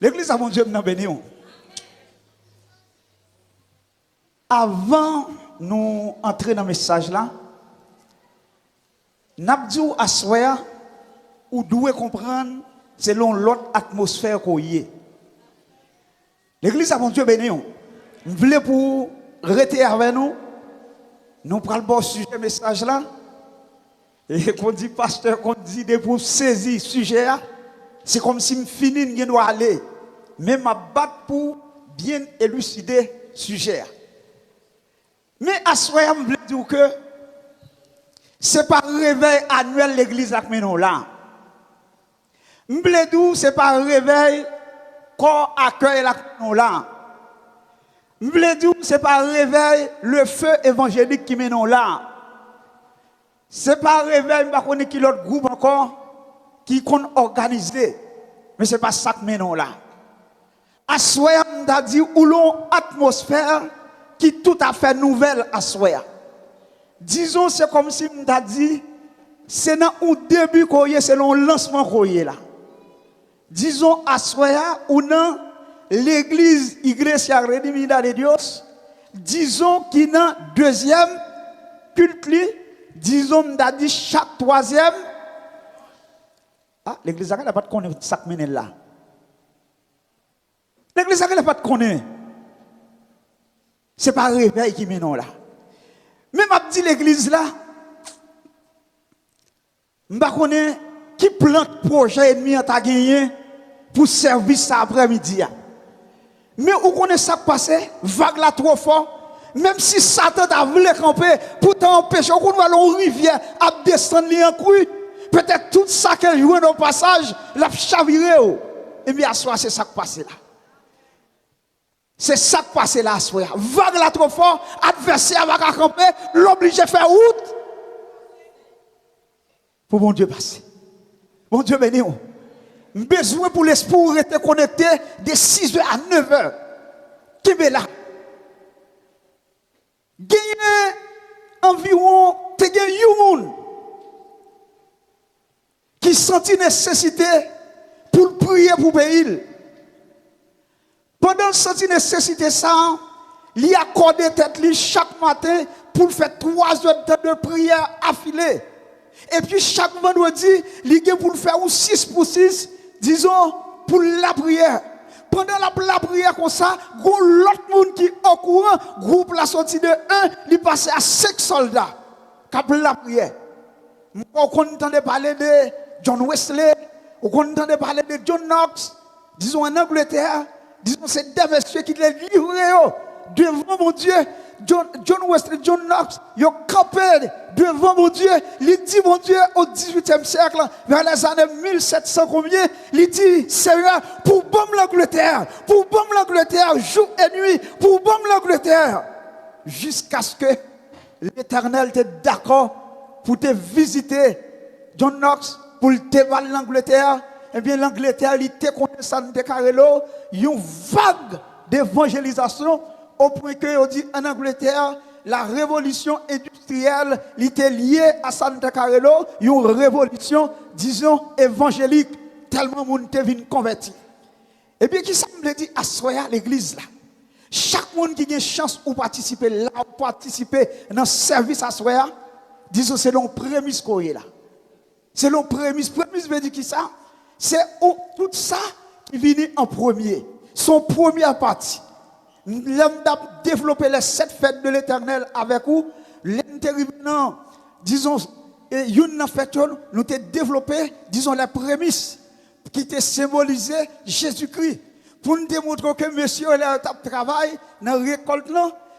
L'église a mon Dieu m'a béni. Avant nous entrer dans le message là, n'abdou assoya ou doit comprendre selon l'autre atmosphère qu'on y est. L'église a mon Dieu béni. Nous voulons pour rester avec nous. Nous prenons le bon sujet message là. Et qu'on dit pasteur, qu'on dit de pour saisir le sujet là, c'est comme si je finis, je dois aller. Mais je battre pour bien élucider le sujet. Mais à ce moment, je veux dire que ce n'est pas le réveil annuel de l'église avec nous là. Je veux dire que ce n'est pas le réveil qu'on accueille avec nous là. Je veux dire que ce n'est pas le réveil, le feu évangélique qui mène nous là. Ce n'est pas le réveil, je ne sais pas qui l'autre groupe encore qui est organisé. Mais ce n'est pas ça qui mène nous là. À ce moment, je dit où l'on atmosphère qui est tout à fait nouvelle à soi. Disons, c'est comme si on t'a dit, c'est dans le début qu'on y est, c'est dans le lancement qu'on y est là. Disons, à soi, ou dans l'église Iglesia Redimida de Dios, disons qu'il y a un deuxième culte, disons, on t'a dit chaque troisième. Ah, l'église n'a pas de connaître ça qui mène là. L'église n'a pas de connaître. Ce n'est pas le réveil qui mène là. Mais je dis l'église là, je ne connais pas qui plante projet ennemi à ta gagné pour servir ça après-midi. Mais où connaissez ça passer, vague là trop fort, même si Satan a voulu camper pour t'empêcher, on va aller rivière à descendre en crue, peut-être tout ça qu'elle joue dans le passage, l'a chaviré. Et bien à soi, c'est ça qui passe là. C'est ça qui passe là, soir. Vague là trop fort, adversaire va camper, l'obliger à faire route. Pour mon Dieu passer. Mon Dieu béni. Besoin pour l'esprit rester connecté de 6h à 9h. Qui est là? Gagner environ, te gagner qui sentit nécessité pour prier pour le pays. Pendant cette nécessité, ça, il a accordé tête chaque matin pour faire 3 heures de prière affilée. Et puis chaque vendredi, il a pour faire 6 pour 6, disons, pour la prière. Pendant la prière comme ça, l'autre monde qui est au courant, groupe la sortie de 1, il passe à 5 soldats qui la prière. On entendait parler de John Wesley, on entendait parler de John Knox, disons en Angleterre. Disons, c'est des messieurs qui les livrent devant mon Dieu. John Wesley, John Knox, ils ont campé devant mon Dieu. Il dit, mon Dieu, au 18e siècle, vers les années 1700 combien, il dit, Seigneur, pour bomber l'Angleterre, jour et nuit, pour bomber l'Angleterre, jusqu'à ce que l'Éternel était d'accord pour te visiter. John Knox, pour te voir l'Angleterre. Eh bien, l'Angleterre, il était connaissant de Carrello, il y a une vague d'évangélisation au point que, on dit en Angleterre, la révolution industrielle, il était liée à Santa Carrello, il y a une révolution, disons, évangélique, tellement monde était venu converti. Et bien, qui semble dire à Soya, l'église là, chaque monde qui a une chance de participer là, ou participer dans le service à Soya, disons, c'est l'on prémisse qu'on est là. C'est l'on prémisse. Prémisse veut dire qui ça? C'est tout ça qui vient en premier. Son première partie. L'homme a développé les 7 fêtes de l'Éternel avec vous. L'intervenant, disons, une fête, nous avons développé, disons, les prémices qui étaient symbolisées Jésus-Christ. Pour nous démontrer que monsieur le travail dans la récolte,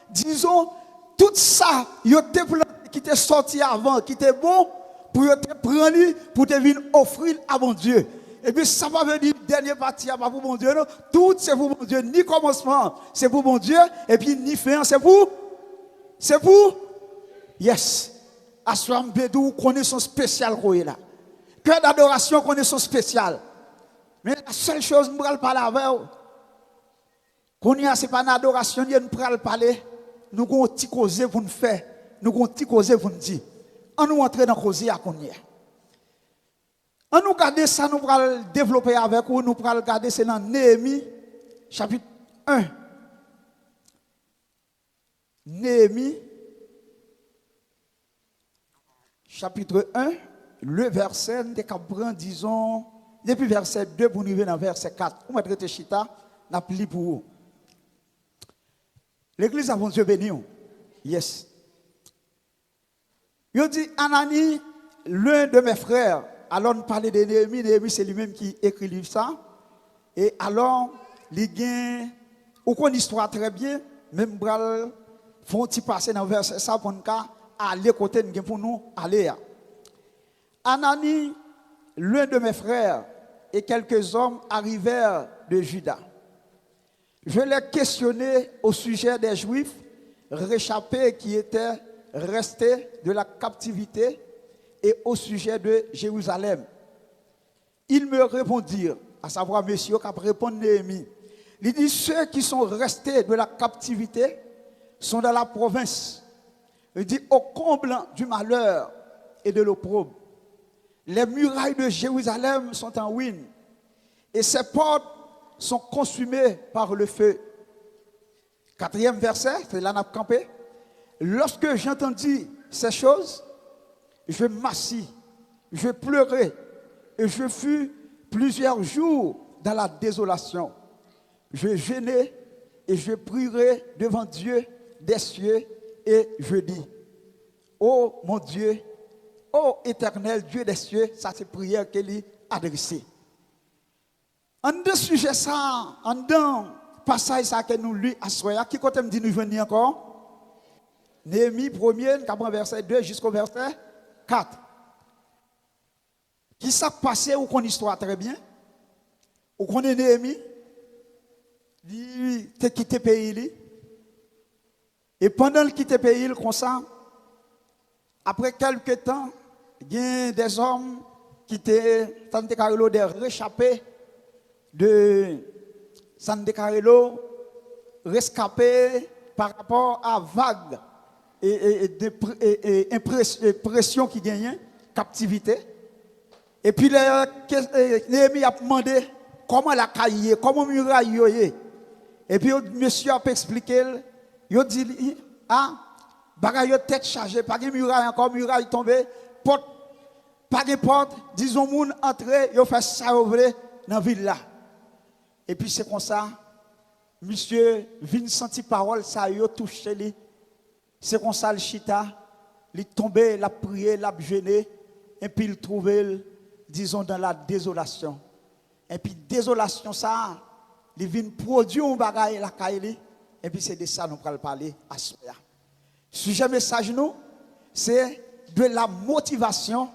disons, tout ça, qui était sorti avant, qui était bon, pour te prendre, pour te venir offrir à mon Dieu. Et puis ça va venir, dernière partie, pas pour mon Dieu, non? Tout c'est pour mon Dieu, ni commencement, c'est pour mon Dieu, et puis ni fin, c'est pour? C'est pour? Yes. Assoam Bédou, connaissance spéciale qu'on est là. Cœur d'adoration, connaissance spéciale. Mais la seule chose, nous allons parler avec vous. Qu'on y a, c'est pas une adoration, nous allons parler, nous allons petit causer pour nous faire, nous allons petit causer pour nous dire. On nous entre dans causer à qu'on y a. On nous garder ça, nous allons développer avec vous, nous allons regarder, c'est dans Néhémie, chapitre 1. Néhémie, chapitre 1, le verset, disons, depuis verset 2 pour arriver dans verset 4. Vous mettez chita, n'a pli pour vous. L'église a bon Dieu béni. Yes. Il dit, Anani, l'un de mes frères, alors on parlait de Néhémie, Néhémie c'est lui-même qui écrit le livre ça. Et alors, il y a une histoire très bien, même bral font-ils passer dans le verset ça pour nous aller côté pour nous aller. Anani, l'un de mes frères, et quelques hommes arrivèrent de Juda. Je les questionnais au sujet des Juifs réchappés qui étaient restés de la captivité et au sujet de Jérusalem. Ils me répondirent, à savoir monsieur qui a répondu Néhémie. Il dit, ceux qui sont restés de la captivité sont dans la province. Il dit, au comble du malheur et de l'opprobre. Les murailles de Jérusalem sont en ruine et ses portes sont consumées par le feu. 4e verset, c'est là qu'on a campé. Lorsque j'entendis ces choses, je m'assis, je pleurais et je fus plusieurs jours dans la désolation. Je gênais et je prierai devant Dieu des cieux et je dis, ô mon Dieu, ô éternel Dieu des cieux, ça c'est prière qu'elle a adressée. En deux sujets ça, en deux passages ça que nous lui à soya, qui côté me dit nous venir encore? Néhémie 1er, verset 2 jusqu'au verset 4. Qui s'est passé ou qu'on histoire très bien? Ou qu'on est Néhémie? Il a quitté le pays. Et pendant qu'il quitte le pays, comme ça, après quelques temps, il y a des hommes qui étaient Sante Carelo de réchappés de Sante Carelo, rescapés par rapport à vagues et pression qui gagnent, captivité. Et puis Néhémie a demandé comment la caillé, comment muraille yoye. Et puis monsieur a expliqué, il a dit, ah, bagaille tête chargée, pas de muraille encore, muraille tombée, porte, pas de porte, disons moun entrer, il fait ça ouvrir dans la ville là. Et puis c'est comme ça, monsieur vient sentir parole, ça a touché lui. C'est comme ça le chita, il tombé, il a prié, il a gêné, et puis il trouvait, disons, dans la désolation. Et puis désolation ça, il vient produire un bagage la caille, et puis c'est de ça nous allons parler à ce moment. Sujet message nous, c'est de la motivation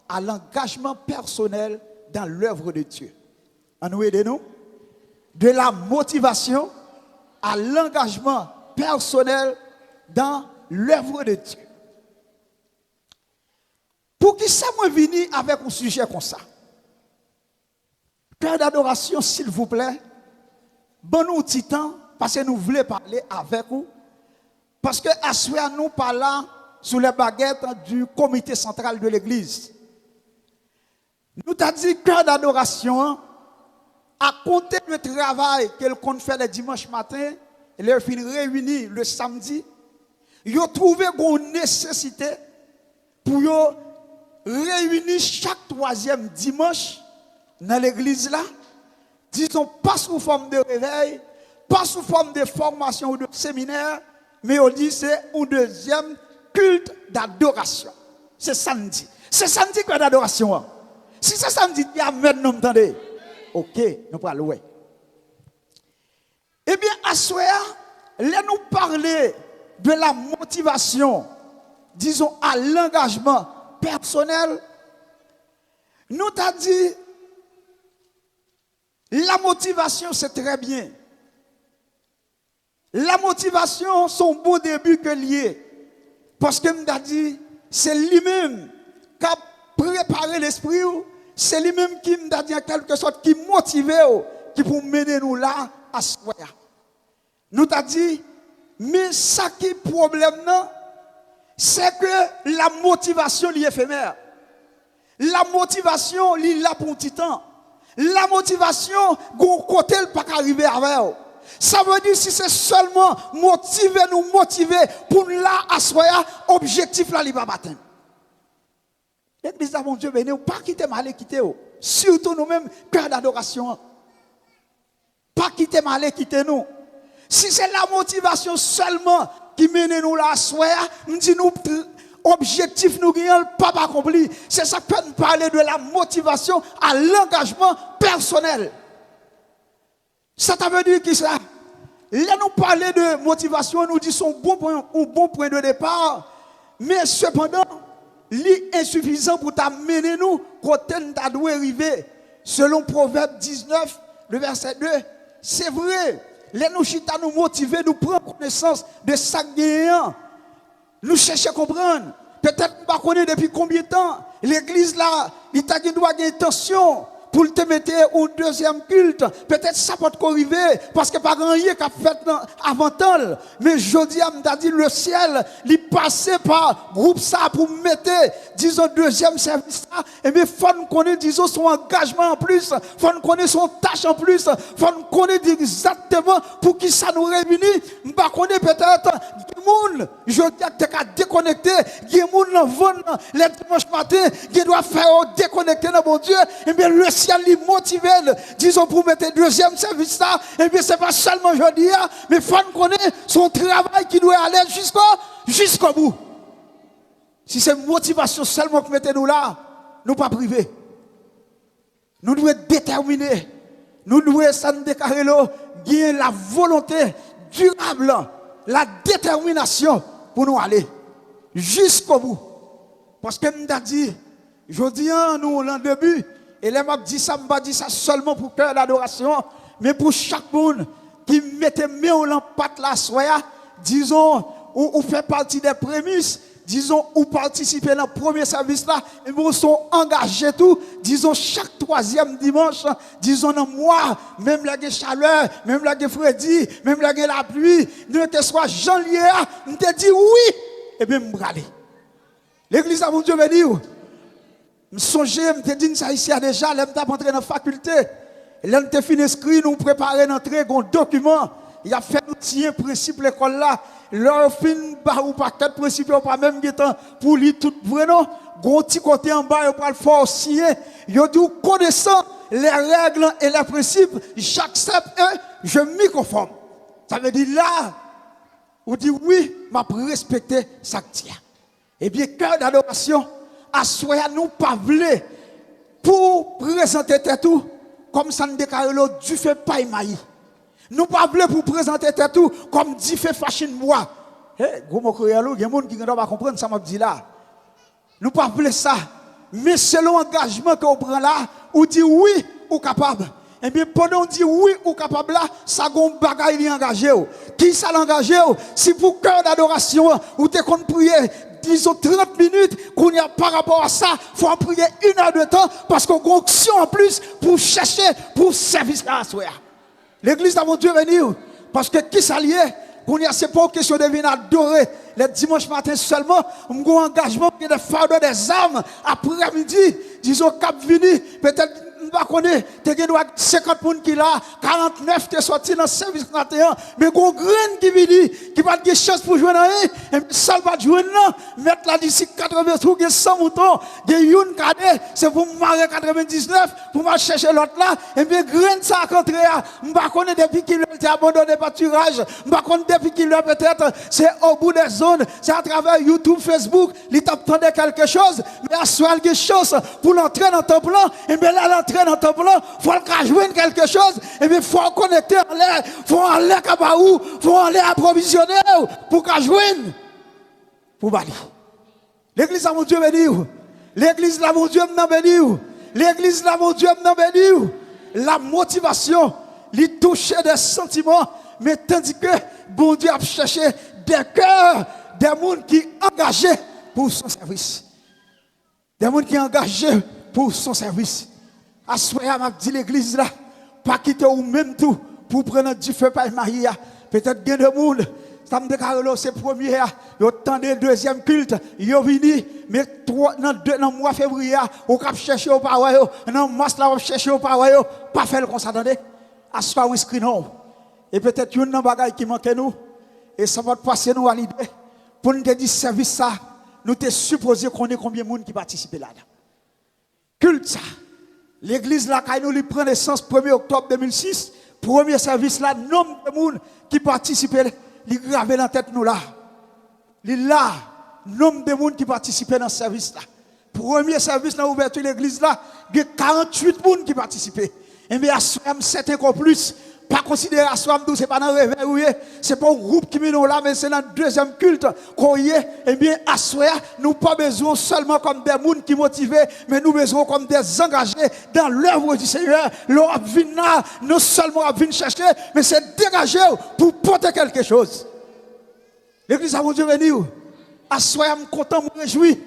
à l'engagement personnel dans l'œuvre de Dieu. En nous aidez-nous? De la motivation à l'engagement personnel dans l'œuvre de Dieu. Pour qui ça moi venu avec un sujet comme ça? Père d'adoration, s'il vous plaît, bon nous petit temps, parce que nous voulons parler avec vous. Parce que à ce moment nous parlons sous les baguettes du comité central de l'église. Nous t'a dit cœur d'adoration, à compter le travail qu'elle compte faire le dimanche matin, elle est réunie le samedi, ils ont trouvé une nécessité pour réunir chaque 3e dimanche dans l'église là, disons pas sous forme de réveil, pas sous forme de formation ou de séminaire, mais on dit c'est un deuxième culte d'adoration. C'est samedi. C'est samedi que d'adoration. Si c'est samedi, il y a maintenant, vous entendez? Ok, nous parlons. Ouais. Eh bien, à ce soir, là nous parler de la motivation, disons à l'engagement personnel. Nous t'a dit, la motivation c'est très bien. La motivation, son bon début que lié. Parce que nous t'a dit, c'est lui-même qui a préparé l'esprit. C'est lui-même qui m'a dit en quelque sorte, qui motive, qui pour mener nous là à ce soir. Nous t'a dit, mais ça qui est problème, c'est que la motivation est éphémère. La motivation, il là pour un petit temps. La motivation, gon côté le pas arriver avec. Ça veut dire si c'est seulement nous motiver pour là assoya objectif là il va battre. L'église de mon Dieu béni, pas quitter mal quitter surtout nous-mêmes cœur d'adoration. Pas quitter mal quitter nous. Si c'est la motivation seulement qui mène nous là assoya, nous dit nous objectif nous gagnons pas accompli. C'est ça que nous parler de la motivation à l'engagement personnel. Ça veut dire que ça, là nous parler de motivation, nous disons un bon point de départ, mais cependant, l'insuffisant pour t'amener nous côté nous doit arriver. Selon Proverbe 19, le verset 2, c'est vrai, les nous chita nous motiver, nous prendre connaissance de ça gagnant. Nous cherchons à comprendre. Peut-être que nous ne connaissons depuis combien de temps. L'église là, il doit avoir une intention pour te mettre au deuxième culte. Peut-être ça peut arriver parce que pas grand chose qui a fait avant tel. Mais je dis à dit le ciel, il passait par groupe ça pour mettre, disons, deuxième service là. Et bien, il faut nous connaître, disons, son engagement en plus. Il faut nous connaître son tâche en plus. Il faut nous connaître exactement pour qui ça nous réunit. Je ne connais peut-être, je dis que tu as déconnecté, il y a des gens les dimanches matin qui doivent faire déconnecter dans mon Dieu. Et bien, le ciel les motive, disons, pour mettre deuxième service là. Et bien, ce n'est pas seulement aujourd'hui, mais il faut nous connaître son travail qui doit aller jusqu'au bout. Si c'est motivation seulement que mettez-nous là, nous pas privés. Nous devons être déterminés. Nous devons sans déclarer gagner la volonté durable, la détermination pour nous aller jusqu'au bout. Parce que nous avons dit, je dis nous l'an début, et là m'a dit ça, m'a dit ça seulement pour cœur d'adoration, mais pour chaque monde qui mettait main au lampat la soya, disons, ou fait partie des prémices, disons, ou participer dans le premier service là, et nous sont engagés tout, disons, chaque troisième dimanche, disons, dans mois, même la chaleur, même la Freddy, même la pluie, nous que soit janvier, nous te dit oui, et bien, nous aller. L'église à mon Dieu béni. Je songe, je te dis ça ici déjà, je suis entré dans la faculté, je suis fini inscrit, nous préparer l'entrée, un document, il a fait un principe l'école là, leur fin ou pas quatre principes, pas même pour lire tout vrai non, un petit côté en bas, il va le faire signer, il dit connaissant les règles et les principes, j'accepte et je m'y conforme. Ça veut dire là, on dit oui, m'a respecté ça que tient. Eh bien, cœur d'adoration, assoyez nous pas vle pour présenter tout comme ça nous déclare l'autre du fait pas maï. Nous pas vle pour présenter tout comme du fait fachine moi. Eh, gros mot créolo, il y a des gens qui ne doivent pas comprendre ça m'a dit là. Nous pas vle ça, mais selon l'engagement qu'on prend là, ou dit oui ou capable. Eh bien, pendant qu'on dit oui ou capable là, ça gon bagaille li engagé. Qui ça l'engagé? Si pour cœur d'adoration ou t'es qu'on prier disons 30 minutes, qu'on y a par rapport à ça, il faut en prier 1 heure de temps parce qu'on a une action en plus pour chercher, pour service à soi. L'église de mon Dieu venir, parce que qui s'allie, qu'on y a, c'est pas une question de venir adorer le dimanche matin seulement, on a un engagement qui est des fardeaux des âmes après-midi, disons cap vini, peut-être pas connaît, tu as 50 personnes qui là, 49 tu es sorti dans le service 31, mais gon graine qui vient qui va de chance pour jouer dans un, et ça va jouer non, mettre là d'ici 80 ou 100 moutons, des une cadet, c'est pour marrer 99, pour me chercher l'autre là, et bien graine ça à contre on pas connaît depuis qu'il a été abandonné pâturage, on pas connaît depuis qu'il a peut-être c'est au bout des zones, c'est à travers YouTube, Facebook, il t'attendait quelque chose, mais à soi quelque chose pour l'entrer dans ton plan, et bien là l'entrée dans ton plan, il faut jouer quelque chose, et bien il faut connecter en l'air, il faut aller à Kabaou, il faut aller approvisionner pour qu'à jouer, pour Bali. L'église à mon Dieu béni, l'église là mon Dieu m'a béni, l'église là mon Dieu m'a béni, la motivation, lui toucher des sentiments, mais tandis que bon Dieu a cherché des cœurs, des gens qui sont engagés pour son service. Des gens qui sont engagés pour son service. À ce moment m'a dit l'église là, pas quitter ou même tout pour prendre du feu par Maria. Peut-être qu'il y a des gens Ça me déclare c'est premier, yo tendez deuxième culte, yo vini, mais dans mois février, on cap chercher au pas yo, dans mars là on chercher au pas yo, pas faire comme ça attendez. Assoir inscrit non. Et peut-être une bagaille qui manque nous et ça va passer nous à l'idée pour nous dire service ça, nous te supposé qu'on ait combien de monde qui participe là-dedans. Culte ça. L'église là quand nous lui prend naissance 1er octobre 2006, premier service là, nombre de monde qui participait il gravé dans la tête nous là. Il là, nombre de monde qui participaient dans ce service là. Premier service dans l'ouverture de l'église là, il y a 48 personnes qui participaient. Et bien, c'est encore plus. Pas considérer à soi, c'est pas dans le réveil, c'est pas un groupe qui est là, mais c'est dans le deuxième culte qu'on y est. Eh bien, à soi, nous pas besoin seulement comme des gens qui motivés, mais nous besoin comme des engagés dans l'œuvre du Seigneur. L'on vient là, non seulement à venir chercher, mais c'est dégager pour porter quelque chose. L'église a voulu venir. À soi, je suis content, je me réjouis.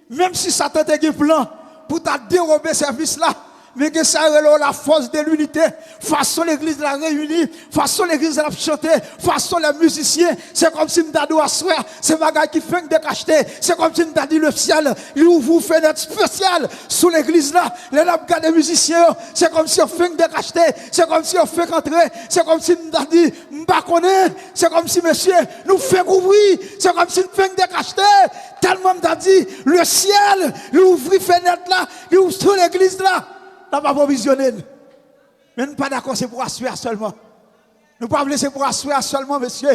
Même si Satan a un plan pour t'a dérober ce service là. Mais que ça la force de l'unité, façon l'église la réunie, façon l'église la chanter, façon les musiciens, c'est comme si nous avons à soir, c'est bagage qui fait de cacheter, c'est comme si nous avons dit le ciel, il ouvre une fenêtre spéciale sous l'église là, les lampes des musiciens, c'est comme si on fait de cacheter, c'est comme si on fait entrer, c'est comme si nous avons dit, m'bakone, c'est comme si monsieur, nous fait ouvrir, c'est comme si nous fait de cacheter, tellement nous avons dit, le ciel, il ouvre une fenêtre là, il ouvre sous l'église là. Nous ne pas provisionner. Mais nous ne sommes pas d'accord, c'est pour assurer seulement. Nous ne pas laisser pour assurer seulement, monsieur.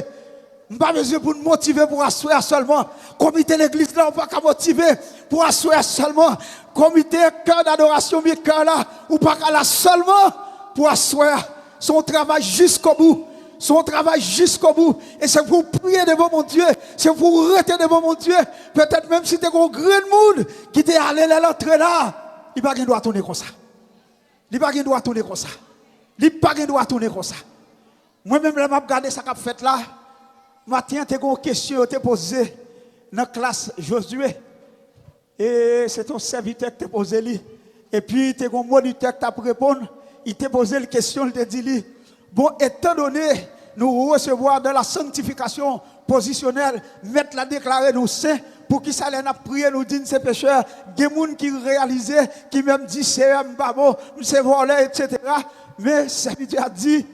Nous ne pas besoin pour nous motiver pour assurer seulement. Comité l'église là, on ne peut pas motiver pour assurer seulement. Comité cœur d'adoration, mais cœur là, ou pas là seulement pour assurer son travail jusqu'au bout. Son travail jusqu'au bout. Et c'est pour prier devant mon Dieu. C'est pour rester devant mon Dieu. Peut-être même si tu es un grand monde qui t'est allé à l'entrée là, il n'y a pas de droit tourner comme ça. Il n'y a pas de droit tourner comme ça. Il n'y a pas de droit tourner comme ça. Moi-même, je vais regarder ce qu'a fait là. Matin, tu as une question qui posée dans la classe Josué. Et c'est ton serviteur qui t'a posé. Et puis, tu as un moniteur qui t'a répondu. Il t'a posé la question, il t'a dit, bon, étant donné, nous recevoir de la sanctification positionnelle, mettre la déclarer nous saints, pour qui ça n'a prié, nous dit ces pécheurs, des gens qui réalisaient, qui même dit c'est bon, c'est volé, etc. Mais le serviteur a dit,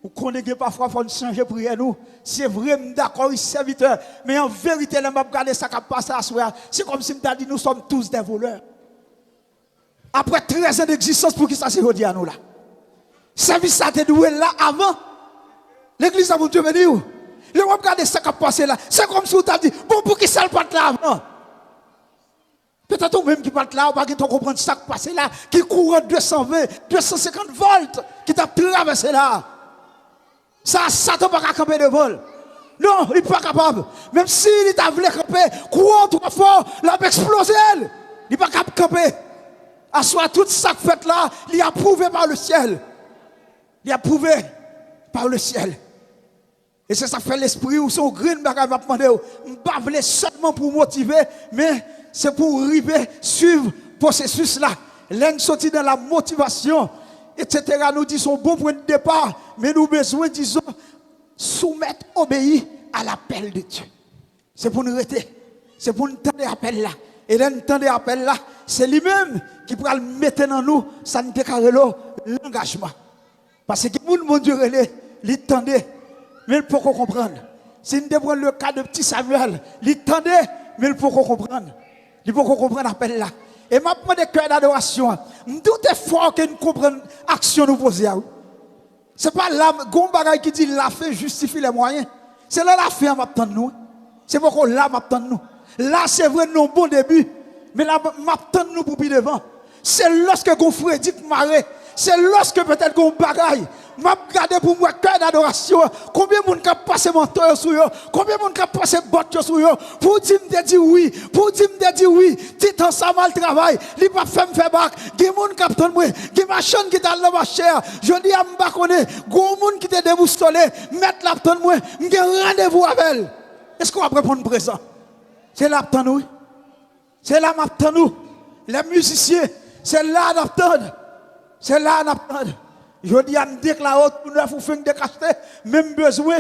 vous connaissez parfois, il faut changer prière nous. C'est vrai, d'accord, serviteur. Mais en vérité, je vais regarder ça qui passe à soi. C'est comme si je dit, nous sommes tous des voleurs. Après 13 ans d'existence, pour qui ça s'est redit à nous là? Service ça t'est doué là avant. L'église a voulu venir où? Le regarder ça qui a passé là. C'est comme si vous t'avez dit, bon, pour qui ça le parte là avant? Peut-être même qui parte là, ou pas qui t'ont compris ça qui passé là, qui court 220, 250 volts, qui t'a traversé là. Ça, Satan pas capable camper devant. Non, il n'est pas capable. Même s'il t'a voulu camper, courant trop fort, l'a explosé. Il n'est pas capable de camper. À soi, tout ça fait là, il est approuvé par le ciel. Il est approuvé par le ciel. Et c'est ça fait l'esprit où son green bagage va demander, pas seulement pour motiver, mais c'est pour arriver, suivre le processus là. L'un sorti dans la motivation, etc. Nous disons bon point de départ, mais nous besoin, disons, soumettre, obéir à l'appel de Dieu. C'est pour nous arrêter. C'est pour nous tendre l'appel là. Et l'entendre l'appel là, c'est lui-même qui pourra le mettre dans nous, ça nous déclare l'engagement. Parce que mon Dieu, il tendait, mais il faut qu'on comprenne. Si nous prenons le cas de petit Samuel, il tendait, mais il faut qu'on comprenne. Il faut qu'on comprenne l'appel là. Et maintenant, des cœurs d'adoration, tout est fort que nous comprenions l'action nous poser. Ce n'est pas là, Gombaray qui dit la fait justifie les moyens. C'est là la fait à m'attendre nous. C'est pourquoi là m'attendre nous. Là, c'est vrai, nous, bon début. Mais là, m'attendre nous pour plus devant. C'est lorsque qu'on Frédéric Marais, c'est lorsque peut-être qu'on bagaille. M'a regardé pour moi cœur d'adoration. Combien de monde qui a passé mon temps sur eux? Combien de monde qui a passé botte sur eux? Pour dire me dire oui, pour dire me dire oui. Titan ça mal travail, il pas fait me faire bac. Des monde qui a ton moi, des machines qui dans la marché. Je dis à m'ba connaît, gros monde qui te déboussolé, mettre la ton moi, m'ai rendez-vous avec elle. Est-ce qu'on va répondre présent? C'est là pour nous. C'est là pour nous. Les musiciens, c'est là d'attendre. C'est là d'attendre. Je dis à me déclarer tout neuf ou fin de cacheter, même besoin,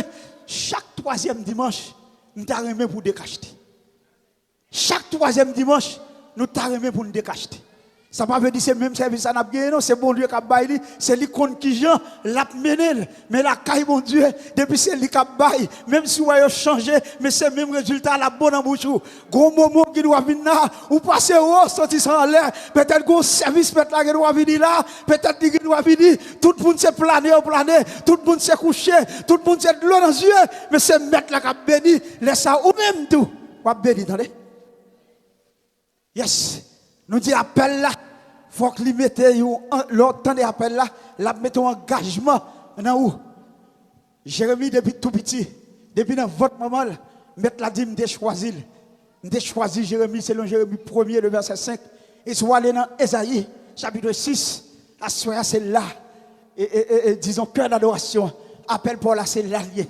chaque troisième dimanche, nous t'arrêtons pour décacheter. Chaque troisième dimanche, nous t'arrêtons pour nous décacheter. Ça ne veut pas dire que c'est le même service à nous, non, c'est bon Dieu qui a baillé, c'est lui qui Jean l'a mené. Mais la caille, mon Dieu, depuis c'est lui qui a baillé, même si vous avez changé, mais c'est le même résultat, la bonne en bouche. Gros moment qui doit venir là, ou passer au sortir en l'air, peut-être gros service, peut-être là qui doit venir là, peut-être qui doit venir, tout le monde s'est plané, tout le monde s'est couché, tout le monde s'est de l'eau dans les yeux, mais c'est mettre là qui a béni, laisse ça ou même tout, va béni, attendez. Yes. Nous disons appel là, il faut que nous mettions l'autre d'appel là, la mettons engagement dans où Jérémie depuis tout petit, depuis dans votre moment, mettre la dîme de choisir. Nous choisi Jérémie selon Jérémie 1er, le verset 5. Et soit aller dans Ésaïe, chapitre 6, à soir c'est là. Et disons cœur d'adoration. Appel pour là, c'est l'allié.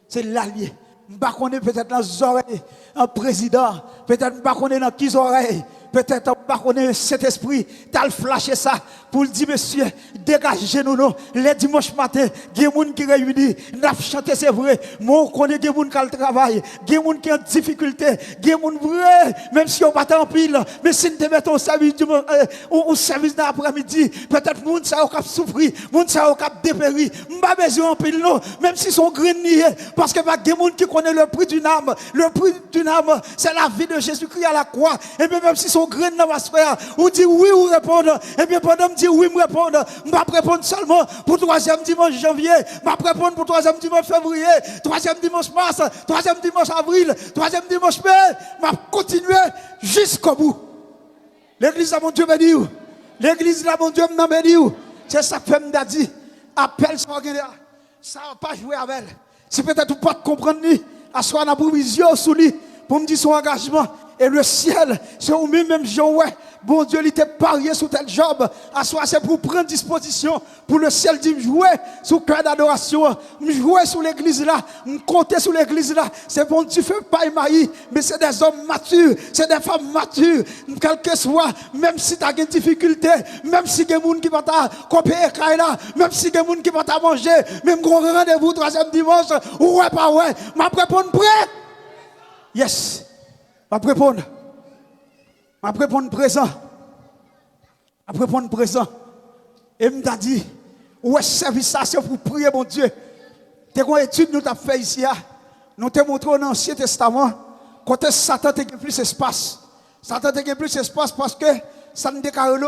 C'est l'allié. Je ne sais pas qu'on est peut-être dans les oreilles, un président, peut-être pas qu'on est dans qui oreilles. Peut-être pas qu'on ait cet esprit, t'as flashé ça pour le dire, monsieur, dégagez-nous, non. Les dimanches matin, il y a des gens qui réunissent, n'a chanté, c'est vrai. Moi, on connaît des gens qui ont le travail, des gens qui ont des difficultés, des gens vrai, même si on bat en pile, mais si nous mettons au service d'après-midi, peut-être les gens qui ont souffert, les gens qui ont dépéri, pas besoin en pile, non, même si sont greniers, parce que des gens qui connaissent le prix d'une âme, le prix d'une âme, c'est la vie de Jésus-Christ à la croix, et même si son grain dans ma sphère, ou dit oui ou répondre, et bien pendant me dire oui me répondre, je vais répondre seulement pour troisième dimanche janvier, je vais répondre pour troisième dimanche février, troisième dimanche mars, troisième dimanche avril, troisième dimanche mai, je vais continuer jusqu'au bout. L'église de mon Dieu béni, l'église de mon Dieu m'a béni, c'est ça que me dit, appelle son organisation, ça va pas jouer avec elle. Si peut-être vous pas comprendre ni, à soi la provision sous lui, pour me dire son engagement. Et le ciel, c'est où même Joël, bon Dieu, il était parié sous tel job. À soi, c'est pour prendre disposition. Pour le ciel, dit, jouer sous cœur d'adoration. Jouer sous l'église là. Compter sous l'église là. C'est bon Dieu, fait pas émailli. Mais c'est des hommes matures. C'est des femmes matures. Quel que soit, même si tu as des difficultés, même si il y a des gens qui vont copier là, même si il y a des gens qui vont manger, même gros rendez-vous troisième dimanche, ouais, pas ouais. Ma répondre prêt? Yes. Je vais répondre. Je vais répondre présent. Je vais répondre présent. Et je me dit, ouais, service ça, c'est pour prier, mon Dieu. Tu as une étude nous avons fait ici. Nous t'avons montré dans l'Ancien Testament, quand Satan a plus d'espace. Satan a plus d'espace parce que ça ne décale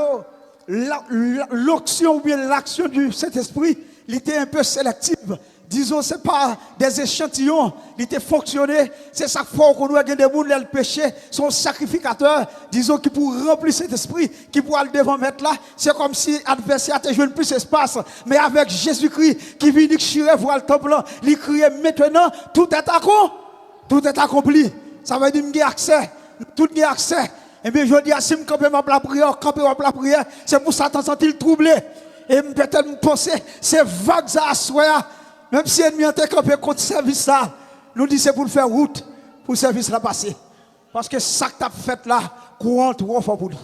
l'action ou bien l'action du Saint-Esprit, il était un peu sélective. Disons, ce n'est pas des échantillons, il était fonctionné. C'est ça qu'il faut qu'on doit gagner des gens, le péché, son sacrificateur, disons, qui pour remplir cet esprit, qui pour aller devant mettre là. C'est comme si l'adversaire te joué plus d'espace. Mais avec Jésus-Christ, qui vient chirer voir le temple, il crie maintenant, tout est accompli. Ça veut dire qu'il y a accès, tout y a accès. Et bien, je dis, si je campe la prière, c'est pour ça que je sens troublé. Et peut-être me penser, c'est vague à soi. Même si l'ennemi a campé contre le service, ça, nous dit c'est pour faire route, pour le service là passer. Parce que ça que tu as fait là, courant trop fort pour lui.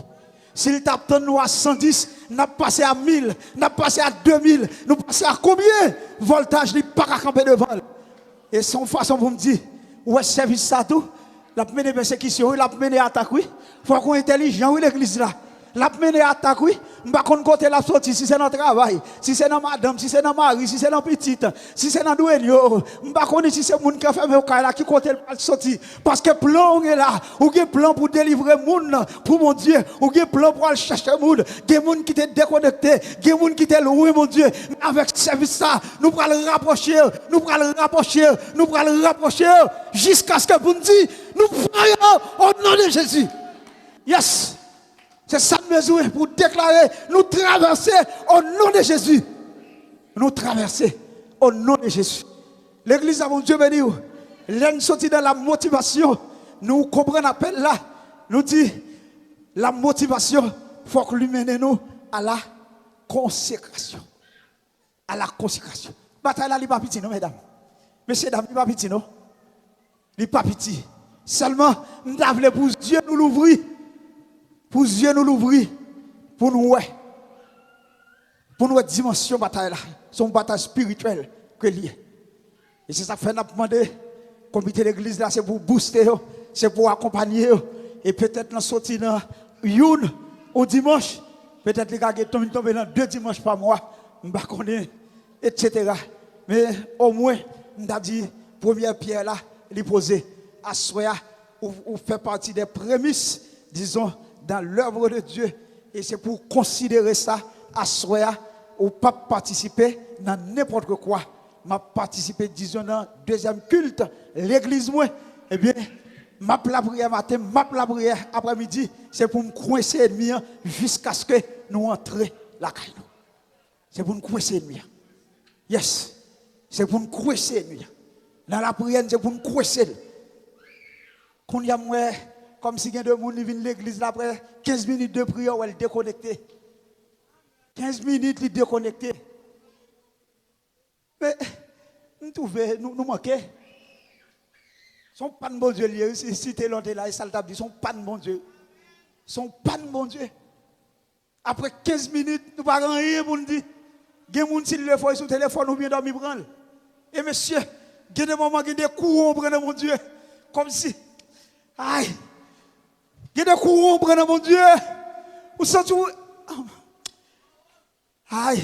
S'il t'a nous à 110, nous avons passé à 1000, nous avons passé à 2000, nous passé à combien? Voltage, il n'est pas à camper devant. Et son façon pour me dire, ouais, service ça tout, la mené persécution, la mené attaque, oui. Il faut qu'on soit intelligent, oui, l'église là. La mené attaque, oui. Je ne sais pas côté la sortie, si c'est dans le travail, si c'est dans madame, si c'est dans mari, si c'est dans petite, si c'est dans douanier. Je ne sais pas si c'est le monde qui a fait là, qui compte le sortie. Parce que plan est là. Ou il y a plan pour délivrer le monde, pour mon Dieu. Ou il y a plan pour aller chercher le monde. Il y a des gens qui sont déconnectés. Il y a des gens qui sont loués, mon Dieu. Avec ce service ça, nous allons le rapprocher, nous allons le rapprocher, nous allons le rapprocher, jusqu'à ce que vous nous dites, nous prions au nom de Jésus. Yes. C'est ça le besoin pour déclarer, nous traverser au nom de Jésus. Nous traverser au nom de Jésus. L'église à mon Dieu béni. L'un sorti dans la motivation. Nous comprenons l'appel là. Nous dit la motivation, il faut que lui mène nous à la consécration. À la consécration. Bataille là, il n'est pas petit, non, mesdames. Messieurs, dames, il n'est pas petit, non. Il n'est pas petit. Seulement, nous avons pour Dieu nous l'ouvrir. Pour Dieu nous l'ouvrir, pour nous dimension bataille là, son bataille spirituelle que lié. Et c'est ça que fait nous demander comité d'église là, c'est pour booster, c'est pour accompagner. Et peut-être dans sortir dans une au dimanche, peut-être les gars qui tombent dans 2 dimanches par mois, je ne sais pas, etc. Mais au moins, on a dit, première pierre là, les poser. À soi, ou fait partie des prémices, disons, dans l'œuvre de Dieu. Et c'est pour considérer ça, à soi, ou pas participer dans n'importe quoi. M'a participé, disons, dans le deuxième culte, l'église, moi, eh bien, m'a la prière matin, m'a la prière après-midi, c'est pour me coincer l'ennemi jusqu'à ce que nous entrions la caille. C'est pour nous coincer l'ennemi. Yes. C'est pour nous coincer l'ennemi. Dans la prière, c'est pour nous coincer. Quand il y a moi, comme si il y a deux personnes qui viennent à l'église après 15 minutes de prière, elle est déconnectée. 15 minutes, elle est déconnectée. Mais, nous manquons. Son pas de bon Dieu, si tu es là, et ça t'a dit, son pas de bon Dieu. Son pas de bon Dieu. Après 15 minutes, nous ne parlons rien pour nous dire. Il y a des gens qui le font sur le téléphone ou bien dormir prendre. Et monsieur, il y a des moments où il y a des courants prennent mon Dieu. Comme si. Aïe. Il y a des courants prennent mon Dieu. Vous sentez. Aïe.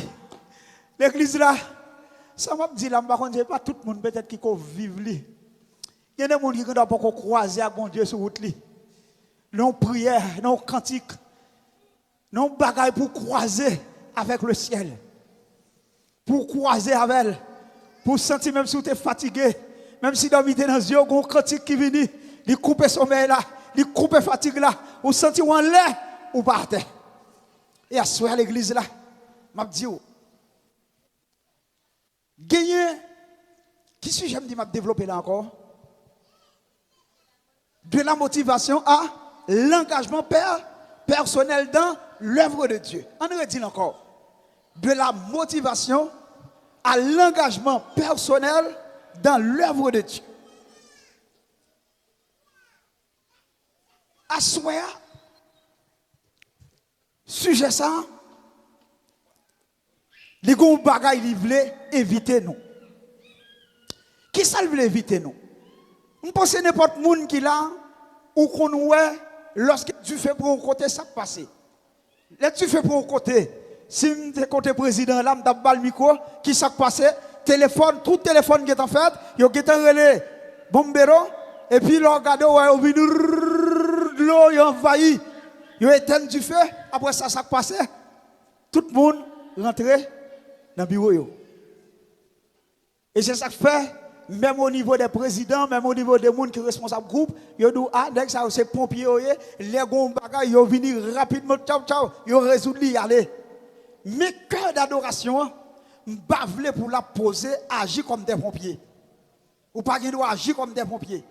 L'église là. Ça m'a dit là, je pas tout le monde peut-être qui vivre. Il y a des gens qui ne doivent pas croiser avec mon Dieu sur route. Non prière, non cantique, non bagaille pour croiser avec le ciel. Pour croiser avec elle. Pour sentir même si tu es fatigué, même si tu es dans les yeux, il y a un cantique qui vient, il coupe sommeil là, il coupe fatigue là, ou sentir en l'air ou par terre. Et à ce l'église là, m'a dit, gagner, qui suis-je me dit m'a développé là encore? De la motivation à l'engagement personnel dans l'œuvre de Dieu. On redit encore. De la motivation à l'engagement personnel dans l'œuvre de Dieu. À soi, sujet ça, les gros bagailles, ils voulaient éviter nous. Qui ça voulait éviter nous? On pense que n'importe monde qui là, ou qu'on voit, lorsque tu fais pour un côté, ça passe. Là, tu fais pour un côté. Si tu es côté président, là, tu as le micro, qui s'est passé, téléphone, tout téléphone qui est en fait, il y a un relais, bombero, et puis le regarde, l'eau, il envahit, il éteint du feu, après ça, ça passe, tout le monde rentre dans le bureau. Et c'est ça que fait, même au niveau des présidents, même au niveau des gens qui sont responsables du groupe, ils disent, ah, dès que ça, c'est pompiers, les gros bagages, ils viennent rapidement, ils résoudent d'y aller. Mais cœur d'adoration, je ne pour la poser, agir comme des pompiers. Ou pas qu'il doit agir comme des pompiers.